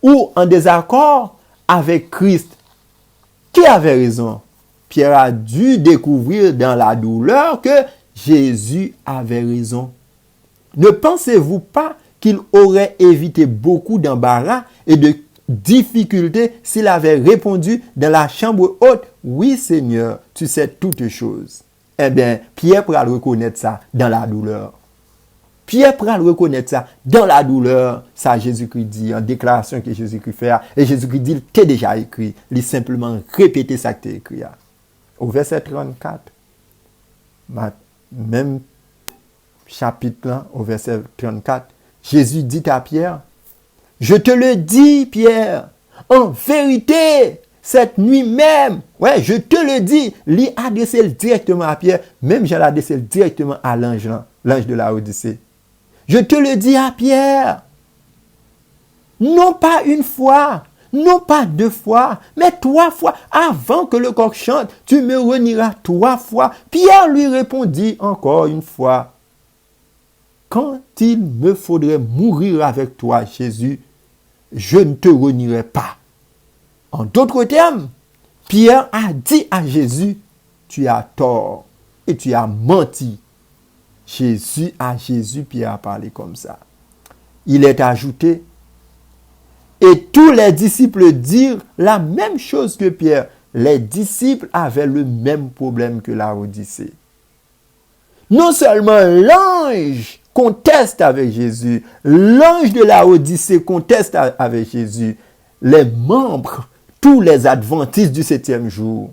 ou en désaccord avec Christ? Qui avait raison? Pierre a dû découvrir dans la douleur que Jésus avait raison. Ne pensez-vous pas qu'il aurait évité beaucoup d'embarras et de difficultés s'il avait répondu dans la chambre haute, « Oui Seigneur, tu sais toutes choses. » Eh bien, Pierre pourra le reconnaître ça dans la douleur. Pierre pourra le reconnaître ça dans la douleur. Ça, Jésus-Christ dit, en déclaration que Jésus-Christ fait. Et Jésus-Christ dit, t'es déjà écrit. Il simplement répéter ça que t'es écrit. Au verset 34, même chapitre là, au verset 34, Jésus dit à Pierre, je te le dis, Pierre, en vérité, cette nuit même, ouais, je te le dis, lui adressé directement à Pierre, même je l'ai adressé directement à l'ange de Laodicée. Je te le dis à Pierre, non pas une fois, non pas deux fois, mais 3 fois. Avant que le coq chante, tu me renieras 3 fois. Pierre lui répondit encore une fois, quand il me faudrait mourir avec toi, Jésus, je ne te renierai pas. En d'autres termes, Pierre a dit à Jésus, tu as tort et tu as menti. Pierre a parlé comme ça. Il est ajouté, et tous les disciples dirent la même chose que Pierre. Les disciples avaient le même problème que Laodicée. Non seulement l'ange conteste avec Jésus, l'ange de Laodicée conteste avec Jésus, les membres, tous les adventistes du 7e jour,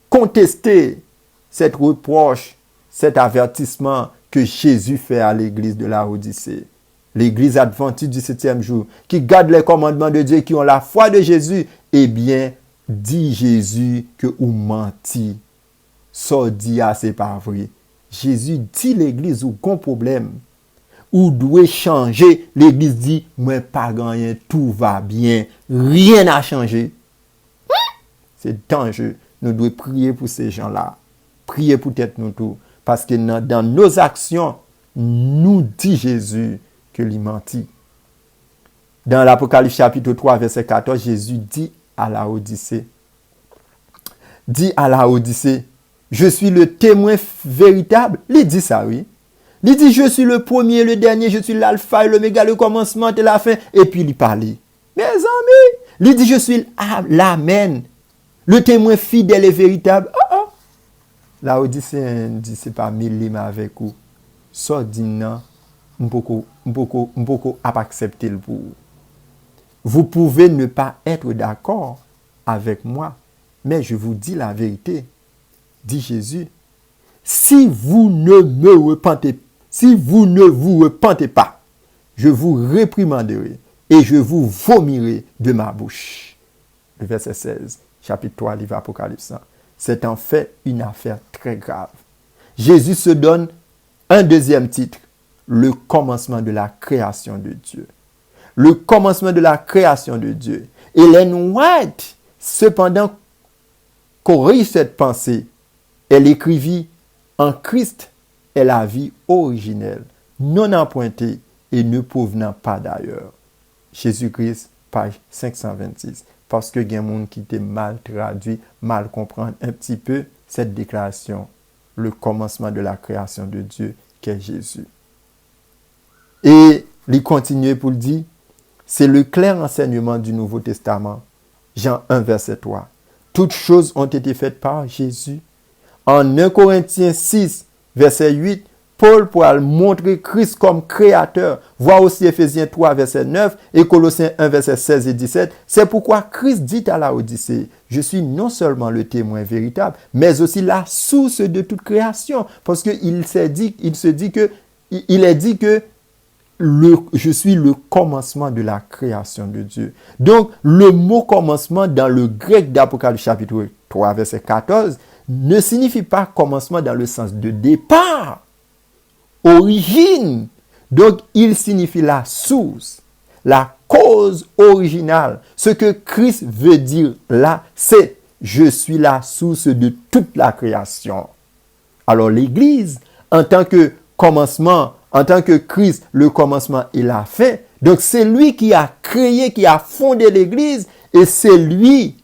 contestaient cette reproche, cet avertissement que Jésus fait à l'église de Laodicée. L'église adventiste du 7e jour, qui garde les commandements de Dieu, qui ont la foi de Jésus, eh bien, dit Jésus que ou menti. Ça dit c'est pas vrai. Jésus dit l'église ou qu'on problème. Ou doit changer. L'église dit, moi pas rien, tout va bien. Rien n'a changé. C'est dangereux. Nous devons prier pour ces gens-là. Prier pour tête nous tout. Parce que dans nos actions, nous dit Jésus que il mentit. Dans l'Apocalypse chapitre 3, verset 14, Jésus dit à Laodicée, Je suis le témoin véritable. Il dit ça, oui. Il dit, je suis le premier, le dernier, je suis l'alpha et l'oméga, le commencement et la fin. Et puis il parle. Mes amis, il dit, je suis l'amen, le témoin fidèle et véritable. La Odyssée dit, c'est pas mille avec vous. Ça dit non, m'poko à accepter le pour. Vous pouvez ne pas être d'accord avec moi, mais je vous dis la vérité, dit Jésus. Si vous ne vous repentez pas, je vous réprimanderai et je vous vomirai de ma bouche. Le verset 16, chapitre 3, livre Apocalypse. C'est en fait une affaire très grave. Jésus se donne un deuxième titre, le commencement de la création de Dieu. Le commencement de la création de Dieu. Ellen White, cependant, corrige cette pensée. Elle écrivit, en Christ est la vie originelle, non empruntée et ne provenant pas d'ailleurs. Jésus-Christ, page 526. Parce que il y a des gens qui étaient mal traduit, mal comprendre un petit peu cette déclaration, le commencement de la création de Dieu, qu'est Jésus. Et il continue pour le dire, c'est le clair enseignement du Nouveau Testament. Jean 1, verset 3. Toutes choses ont été faites par Jésus. En 1 Corinthiens 6, verset 8, Paul pourra montrer Christ comme créateur. Voir aussi Éphésiens 3, verset 9 et Colossiens 1, verset 16 et 17. C'est pourquoi Christ dit à la Odyssée, je suis non seulement le témoin véritable, mais aussi la source de toute création. Parce qu'il est dit que je suis le commencement de la création de Dieu. Donc, le mot commencement dans le grec d'Apocalypse chapitre 3, verset 14, ne signifie pas commencement dans le sens de départ, origine. Donc, il signifie la source, la cause originale. Ce que Christ veut dire là, c'est je suis la source de toute la création. Alors, l'Église, en tant que commencement, en tant que Christ, le commencement et la fin, donc c'est lui qui a créé, qui a fondé l'Église, et c'est lui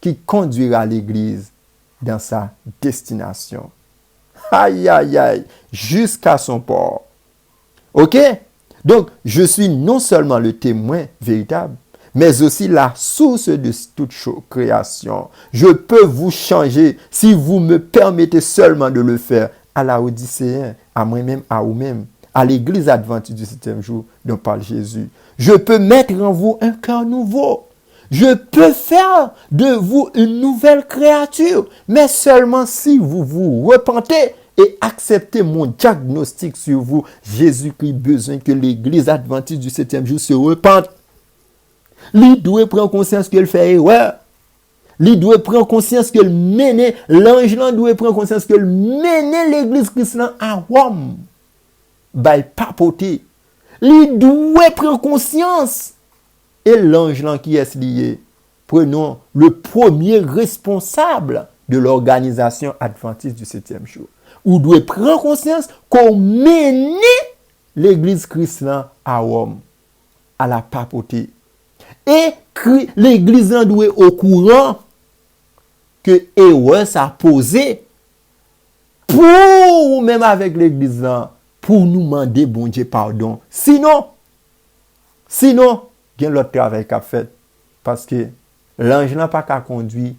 qui conduira l'Église dans sa destination. Aïe, aïe, aïe, jusqu'à son port. Ok? Donc, je suis non seulement le témoin véritable, mais aussi la source de toute création. Je peux vous changer si vous me permettez seulement de le faire à la Odysséen, à moi-même, à vous-même, à l'église adventiste du 7e jour dont parle Jésus. Je peux mettre en vous un cœur nouveau. Je peux faire de vous une nouvelle créature, mais seulement si vous vous repentez et acceptez mon diagnostic sur vous. Jésus-Christ a besoin que l'église adventiste du 7e jour se repente. Il doit prendre conscience qu'elle fait erreur. Il doit prendre conscience qu'elle mène, l'ange doit prendre conscience qu'elle mène l'église chrétienne à Rome. By papoter. Il doit prendre conscience. Et l'ange qui est lié, prenons le premier responsable de l'organisation adventiste du 7e jour. Ou doit prendre conscience qu'on mène l'église chrétienne à Rome, à la papauté. Et l'église doit être au courant que erreur ça posé pour même avec l'église pour nous demander bon Dieu pardon. Sinon, il y a l'autre travail qu'a fait parce que l'ange n'a pas qu'à conduire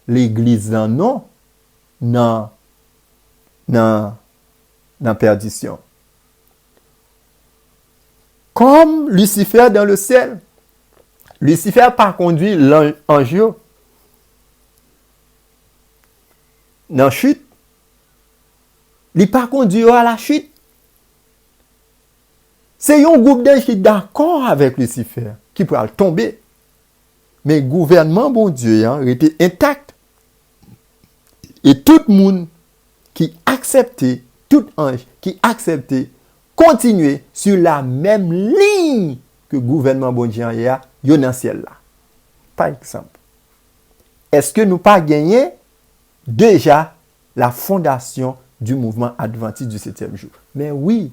l'église non perdition. Comme Lucifer dans le ciel. Lucifer n'a pas conduit l'ange dans la chute. Il n'a pas conduit à la chute. C'est un groupe d'anges qui est d'accord avec Lucifer, qui pourra tomber. Mais le gouvernement, bon Dieu, était intact. Et tout le monde qui acceptait, tout ange qui acceptait, continuer sur la même ligne que le gouvernement bon Dieu a dans le ciel là. Par exemple, est-ce que nous pas gagné déjà la fondation du mouvement adventiste du 7e jour? Mais oui.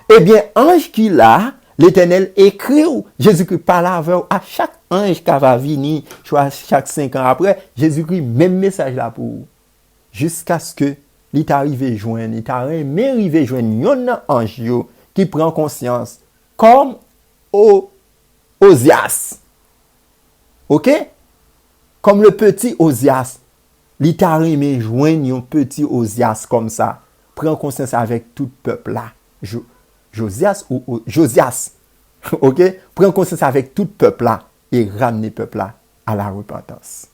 Eh bien, ange qui là, l'Éternel écrit, Jésus-Christ parle à chaque ange qui va venir, chaque 5 ans après, Jésus-Christ, même message là pour vous. jusqu'à ce que il t'arrive joindre, il t'arrive joindre un ange qui prend conscience comme Osias. OK? Comme le petit Osias. Il t'arrive joindre un petit Osias comme ça. Prend conscience avec tout peuple là. Josias ou Josias. OK? Prend conscience avec tout peuple là et ramener peuple là à la repentance.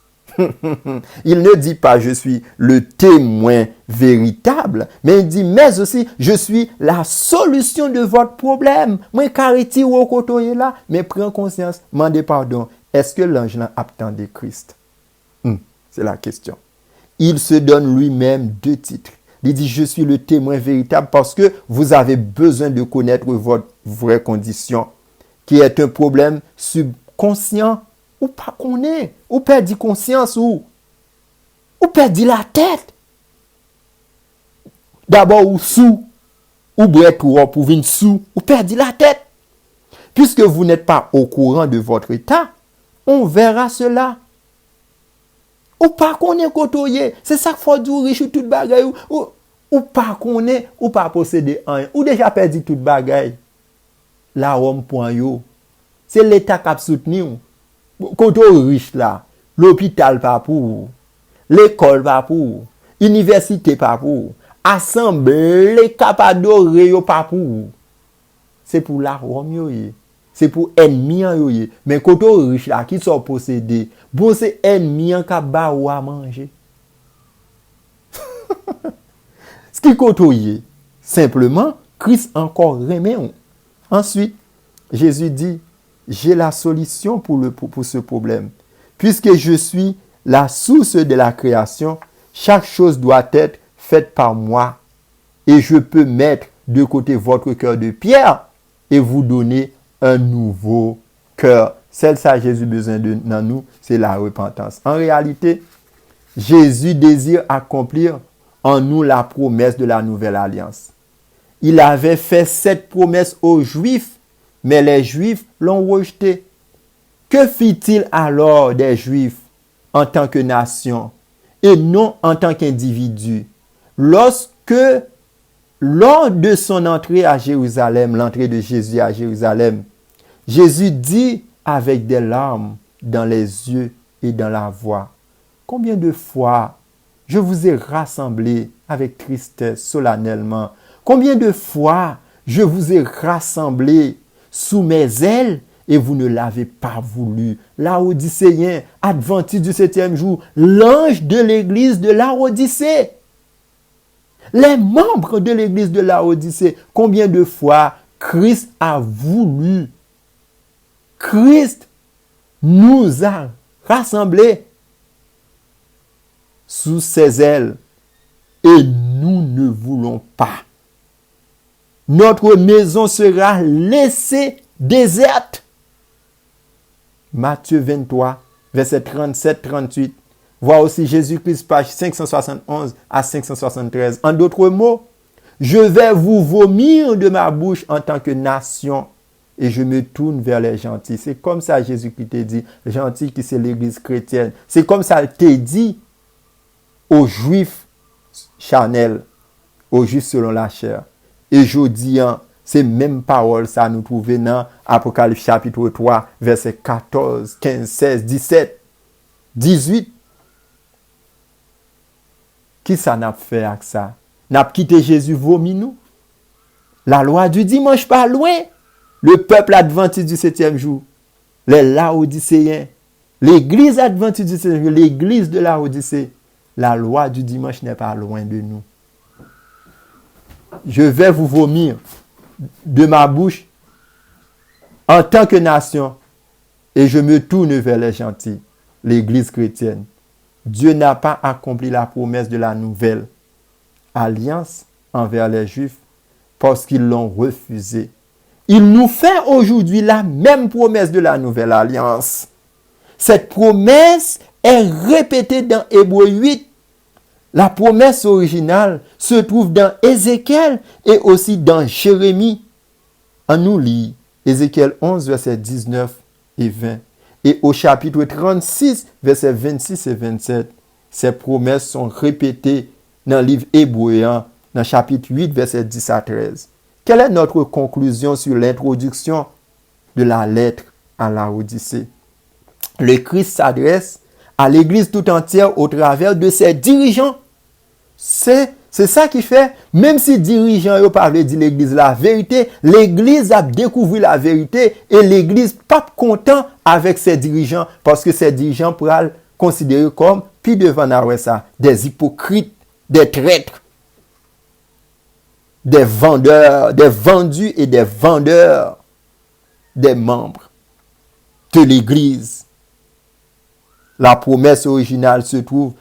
Il ne dit pas je suis le témoin véritable, mais il dit mais aussi je suis la solution de votre problème. Moi cariti ou kotoye là, mais prends conscience, mandez pardon. Est-ce que l'ange là attendait Christ? C'est la question. Il se donne lui-même 2 titres. Il dit je suis le témoin véritable parce que vous avez besoin de connaître votre vraie condition, qui est un problème subconscient. Ou pas qu'on est, ou perdit conscience, ou perdit la tête. D'abord, ou sous, ou bref, ou pour venir sous, ou perdit la tête. Puisque vous n'êtes pas au courant de votre état, on verra cela. Ou pas qu'on est côtoyé, c'est ça qu'il faut dire riche ou tout bagaille, ou pas qu'on est, ou pas posséder un, ou déjà perdu tout bagaille. La homme point yo, c'est l'état qui a soutenu. Quand on riche là, l'hôpital pas pour, l'école pas pour, université pas pour, assemblée capadoré pas pour. C'est pour la Rome yoye. C'est pour ennemi yoye. Mais quand on riche là qui sont possédés, bon c'est ennemi qui ba ou à manger. Ce qui côtoye, simplement Christ encore remet. Ensuite, Jésus dit j'ai la solution pour ce problème. Puisque je suis la source de la création, chaque chose doit être faite par moi. Et je peux mettre de côté votre cœur de pierre et vous donner un nouveau cœur. Celle ça Jésus besoin de dans nous, c'est la repentance. En réalité, Jésus désire accomplir en nous la promesse de la nouvelle alliance. Il avait fait cette promesse aux Juifs, mais les Juifs l'ont rejeté. Que fit-il alors des Juifs en tant que nation et non en tant qu'individu lors de son entrée à Jérusalem, l'entrée de Jésus à Jérusalem, Jésus dit avec des larmes dans les yeux et dans la voix, combien de fois je vous ai rassemblés avec tristesse solennellement, combien de fois je vous ai rassemblés sous mes ailes et vous ne l'avez pas voulu. Laodicéen, adventiste du 7e jour, l'ange de l'église de Laodicée. Les membres de l'église de Laodicée, combien de fois Christ a voulu, Christ nous a rassemblés sous ses ailes et nous ne voulons pas. Notre maison sera laissée déserte. Matthieu 23, verset 37-38. Vois aussi Jésus-Christ, page 571 à 573. En d'autres mots, je vais vous vomir de ma bouche en tant que nation et je me tourne vers les gentils. C'est comme ça Jésus-Christ t'a dit, gentil qui c'est l'église chrétienne. C'est comme ça il t'a dit aux Juifs charnels, aux Juifs selon la chair. Et je dis, c'est même parole, ça nous trouve dans Apocalypse chapitre 3, verset 14, 15, 16, 17, 18. Qui ça n'a fait avec ça? N'a quitté Jésus vomi nous? La loi du dimanche pas loin. Le peuple adventiste du 7e jour. Les Laodicéens. L'église adventiste du 7e jour. L'église de Laodicée. La loi du dimanche n'est pas loin de nous. Je vais vous vomir de ma bouche en tant que nation et je me tourne vers les gentils, l'église chrétienne. Dieu n'a pas accompli la promesse de la nouvelle alliance envers les Juifs parce qu'ils l'ont refusé. Il nous fait aujourd'hui la même promesse de la nouvelle alliance. Cette promesse est répétée dans Hébreux 8. La promesse originale se trouve dans Ézéchiel et aussi dans Jérémie. On nous lit Ézéchiel 11, versets 19 et 20. Et au chapitre 36, versets 26 et 27, Ces promesses sont répétées dans le livre Hébreux, dans chapitre 8, verset 10 à 13. Quelle est notre conclusion sur l'introduction de la lettre à Laodicée? Le Christ s'adresse à l'Église tout entière au travers de ses dirigeants. C'est ça qui fait, même si dirigeants ont parlé de l'Église la vérité, l'Église a découvert la vérité et l'Église pas content avec ses dirigeants parce que ses dirigeants pourraient considérer comme, puis devant ça, des hypocrites, des traîtres, des vendeurs, des vendus et des vendeurs des membres de l'Église. La promesse originale se trouve,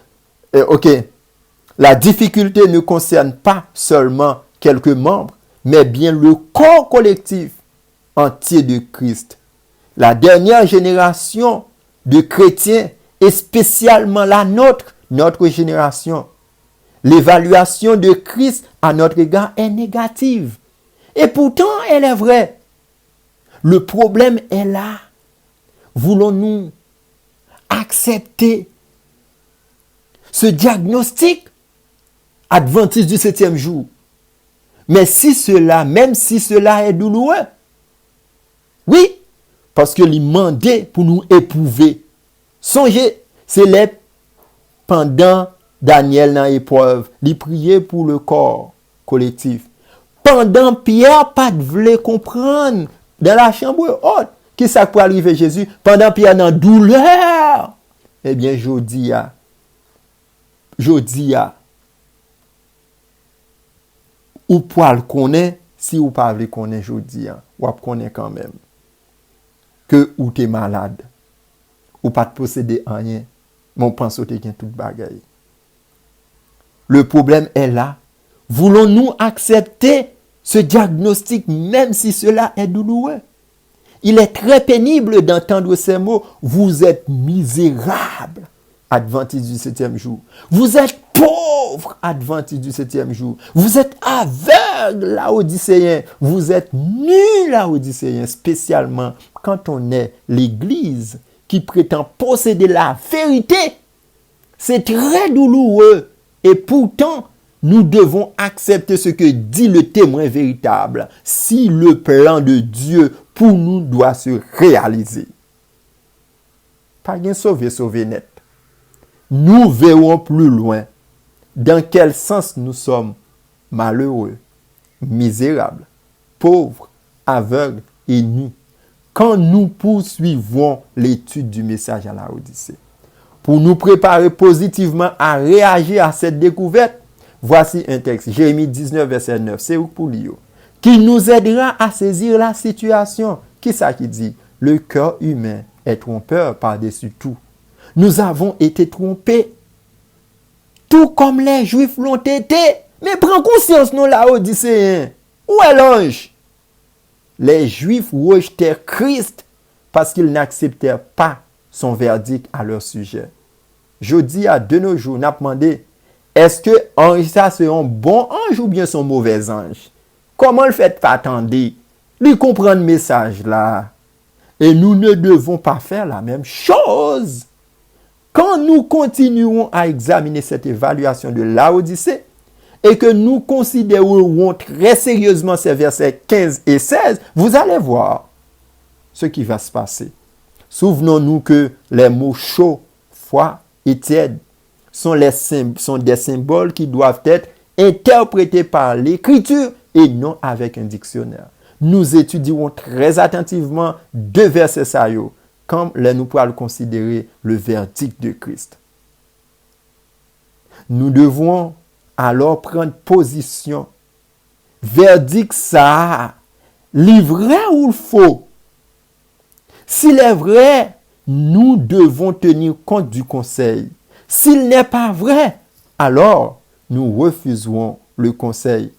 la difficulté ne concerne pas seulement quelques membres, mais bien le corps collectif entier de Christ. La dernière génération de chrétiens, et spécialement la notre génération, l'évaluation de Christ à notre égard est négative. Et pourtant, elle est vraie. Le problème est là. Voulons-nous accepter ce diagnostic adventiste du 7e jour? Mais même si cela est douloureux, oui, parce que il mandait pour nous éprouver. Songez, c'est pendant Daniel dans l'épreuve, il priait pour le corps collectif. Pendant Pierre, pas de voulait comprendre dans la chambre haute, qui ça peut arriver Jésus, pendant Pierre dans douleur. Eh bien, jodi a, ou poil connaît, si ou pas vle connaît jodi a, ou ap connaît quand même, que ou t'es malade, ou pas de posséder rien, mon pense te gen tout bagaille. Le problème est là. Voulons-nous accepter ce diagnostic même si cela est douloureux? Il est très pénible d'entendre ces mots. Vous êtes misérable, adventiste du 7e jour. Vous êtes pauvre, adventiste du 7e jour. Vous êtes aveugle, laodicéen. Vous êtes nul, laodicéen, spécialement quand on est l'Église qui prétend posséder la vérité. C'est très douloureux. Et pourtant, nous devons accepter ce que dit le témoin véritable. Si le plan de Dieu pour nous doit se réaliser. Pas bien sauver net. Nous verrons plus loin dans quel sens nous sommes malheureux, misérables, pauvres, aveugles et nus quand nous poursuivons l'étude du message à Laodicée. Pour nous préparer positivement à réagir à cette découverte, voici un texte, Jérémie 19, verset 9, c'est où pour lire, qui nous aidera à saisir la situation. Qui ça qui dit? Le cœur humain est trompeur par-dessus tout. Nous avons été trompés, tout comme les Juifs l'ont été. Mais prends conscience, nous, Laodicéens. Où est l'ange? Les Juifs rejetèrent Christ parce qu'ils n'acceptèrent pas son verdict à leur sujet. Je dis à de nos jours, n'a demandé, est-ce que ange ça c'est un bon ange ou bien son mauvais ange? Comment le fait pas attendre? Lui comprendre le message là. Et nous ne devons pas faire la même chose. Quand nous continuons à examiner cette évaluation de Laodicée et que nous considérons très sérieusement ces versets 15 et 16, vous allez voir ce qui va se passer. Souvenons-nous que les mots chaud, froid et tiède sont des symboles qui doivent être interprétés par l'écriture et non avec un dictionnaire. Nous étudierons très attentivement deux versets saillants, comme nous pourrons considérer le verdict de Christ. Nous devons alors prendre position. Verdict ça, vrai ou faux? S'il est vrai, nous devons tenir compte du conseil. S'il n'est pas vrai, alors nous refuserons le conseil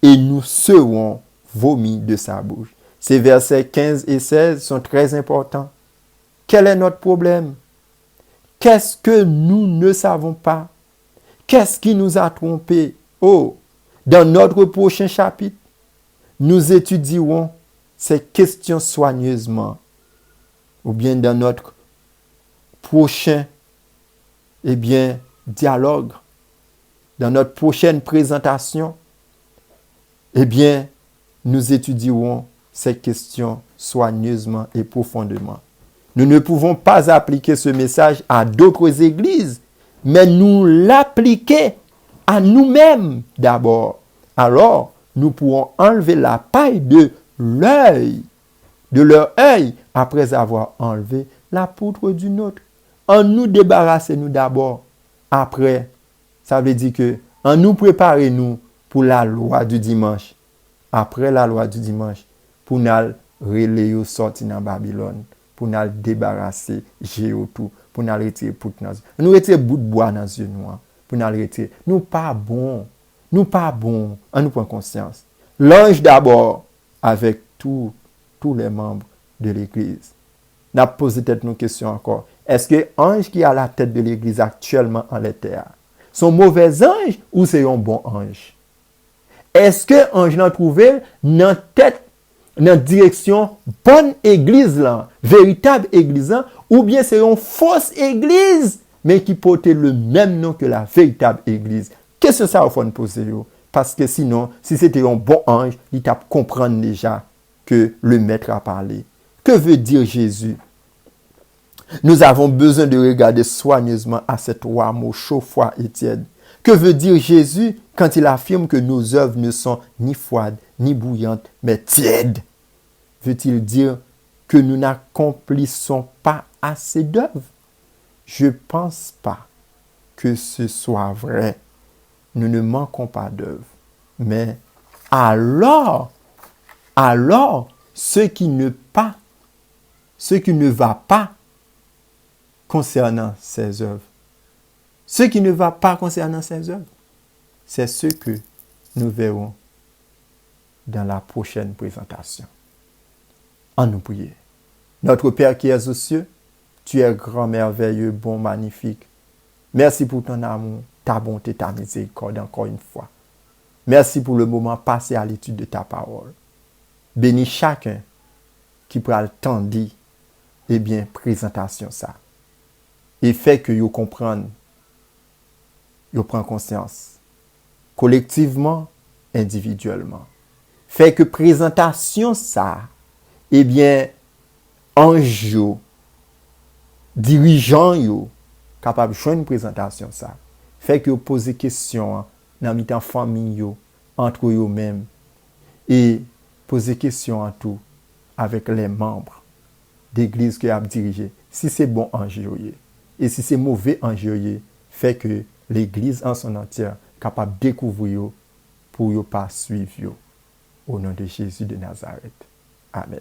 et nous serons vomis de sa bouche. Ces versets 15 et 16 sont très importants. Quel est notre problème? Qu'est-ce que nous ne savons pas? Qu'est-ce qui nous a trompés? Oh, dans notre prochain chapitre, nous étudierons ces questions soigneusement. Ou bien dans notre prochain dialogue, dans notre prochaine présentation, eh bien, nous étudierons ces questions soigneusement et profondément. Nous ne pouvons pas appliquer ce message à d'autres églises, mais nous l'appliquer à nous-mêmes d'abord. Alors, nous pourrons enlever la paille de leur œil, après avoir enlevé la poutre du nôtre. En nous débarrasser nous d'abord. Après, ça veut dire que en nous préparer nous pour la loi du dimanche. Après la loi du dimanche, pour nous relayer sortir dans Babylone, pour nous débarrasser géo tout, pour nous retirer poutre dans nous retirer bout de bois dans yeux noirs, pour nous retirer. Nous pas bon, on nous prend conscience. L'ange d'abord avec tous les membres de l'église. N'a posé peut-être une question encore. Est-ce que l'ange qui est à la tête de l'église actuellement en l'éther, sont mauvais anges ou c'est un bon ange? Est-ce que l'ange n'a trouvé dans tête, dans direction bonne église là, véritable église là, ou bien c'est une fausse église, mais qui porte le même nom que la véritable église? Qu'est-ce que ça va nous poser? Parce que sinon, si c'était un bon ange, il t'a comprendre déjà que le maître a parlé. Que veut dire Jésus? Nous avons besoin de regarder soigneusement à cet rameau chaud, froid et tiède. Que veut dire Jésus quand il affirme que nos œuvres ne sont ni froides, ni bouillantes, mais tièdes? Veut-il dire que nous n'accomplissons pas assez d'œuvres? Je ne pense pas que ce soit vrai. Nous ne manquons pas d'œuvres. Mais alors, ce qui ne va pas concernant ces œuvres, c'est ce que nous verrons dans la prochaine présentation. En nous prier. Notre Père qui es aux cieux, tu es grand, merveilleux, bon, magnifique. Merci pour ton amour, ta bonté, ta miséricorde encore une fois. Merci pour le moment passé à l'étude de ta parole. Bénis chacun qui prend le temps de dire, eh bien, présentation ça. Et fait que vous comprennent, vous prend conscience. Collectivement, individuellement. Fait que présentation ça, eh bien, ange, dirigeant, capable de faire une présentation ça. Fait que vous posez questions dans la famille, entre eux-mêmes, et poser questions en tout avec les membres d'église que vous avez dirigé. Si c'est bon ange, et si c'est mauvais ange, fait que l'église en son entière capable de découvrir pour ne pas suivre au nom de Jésus de Nazareth. Amen.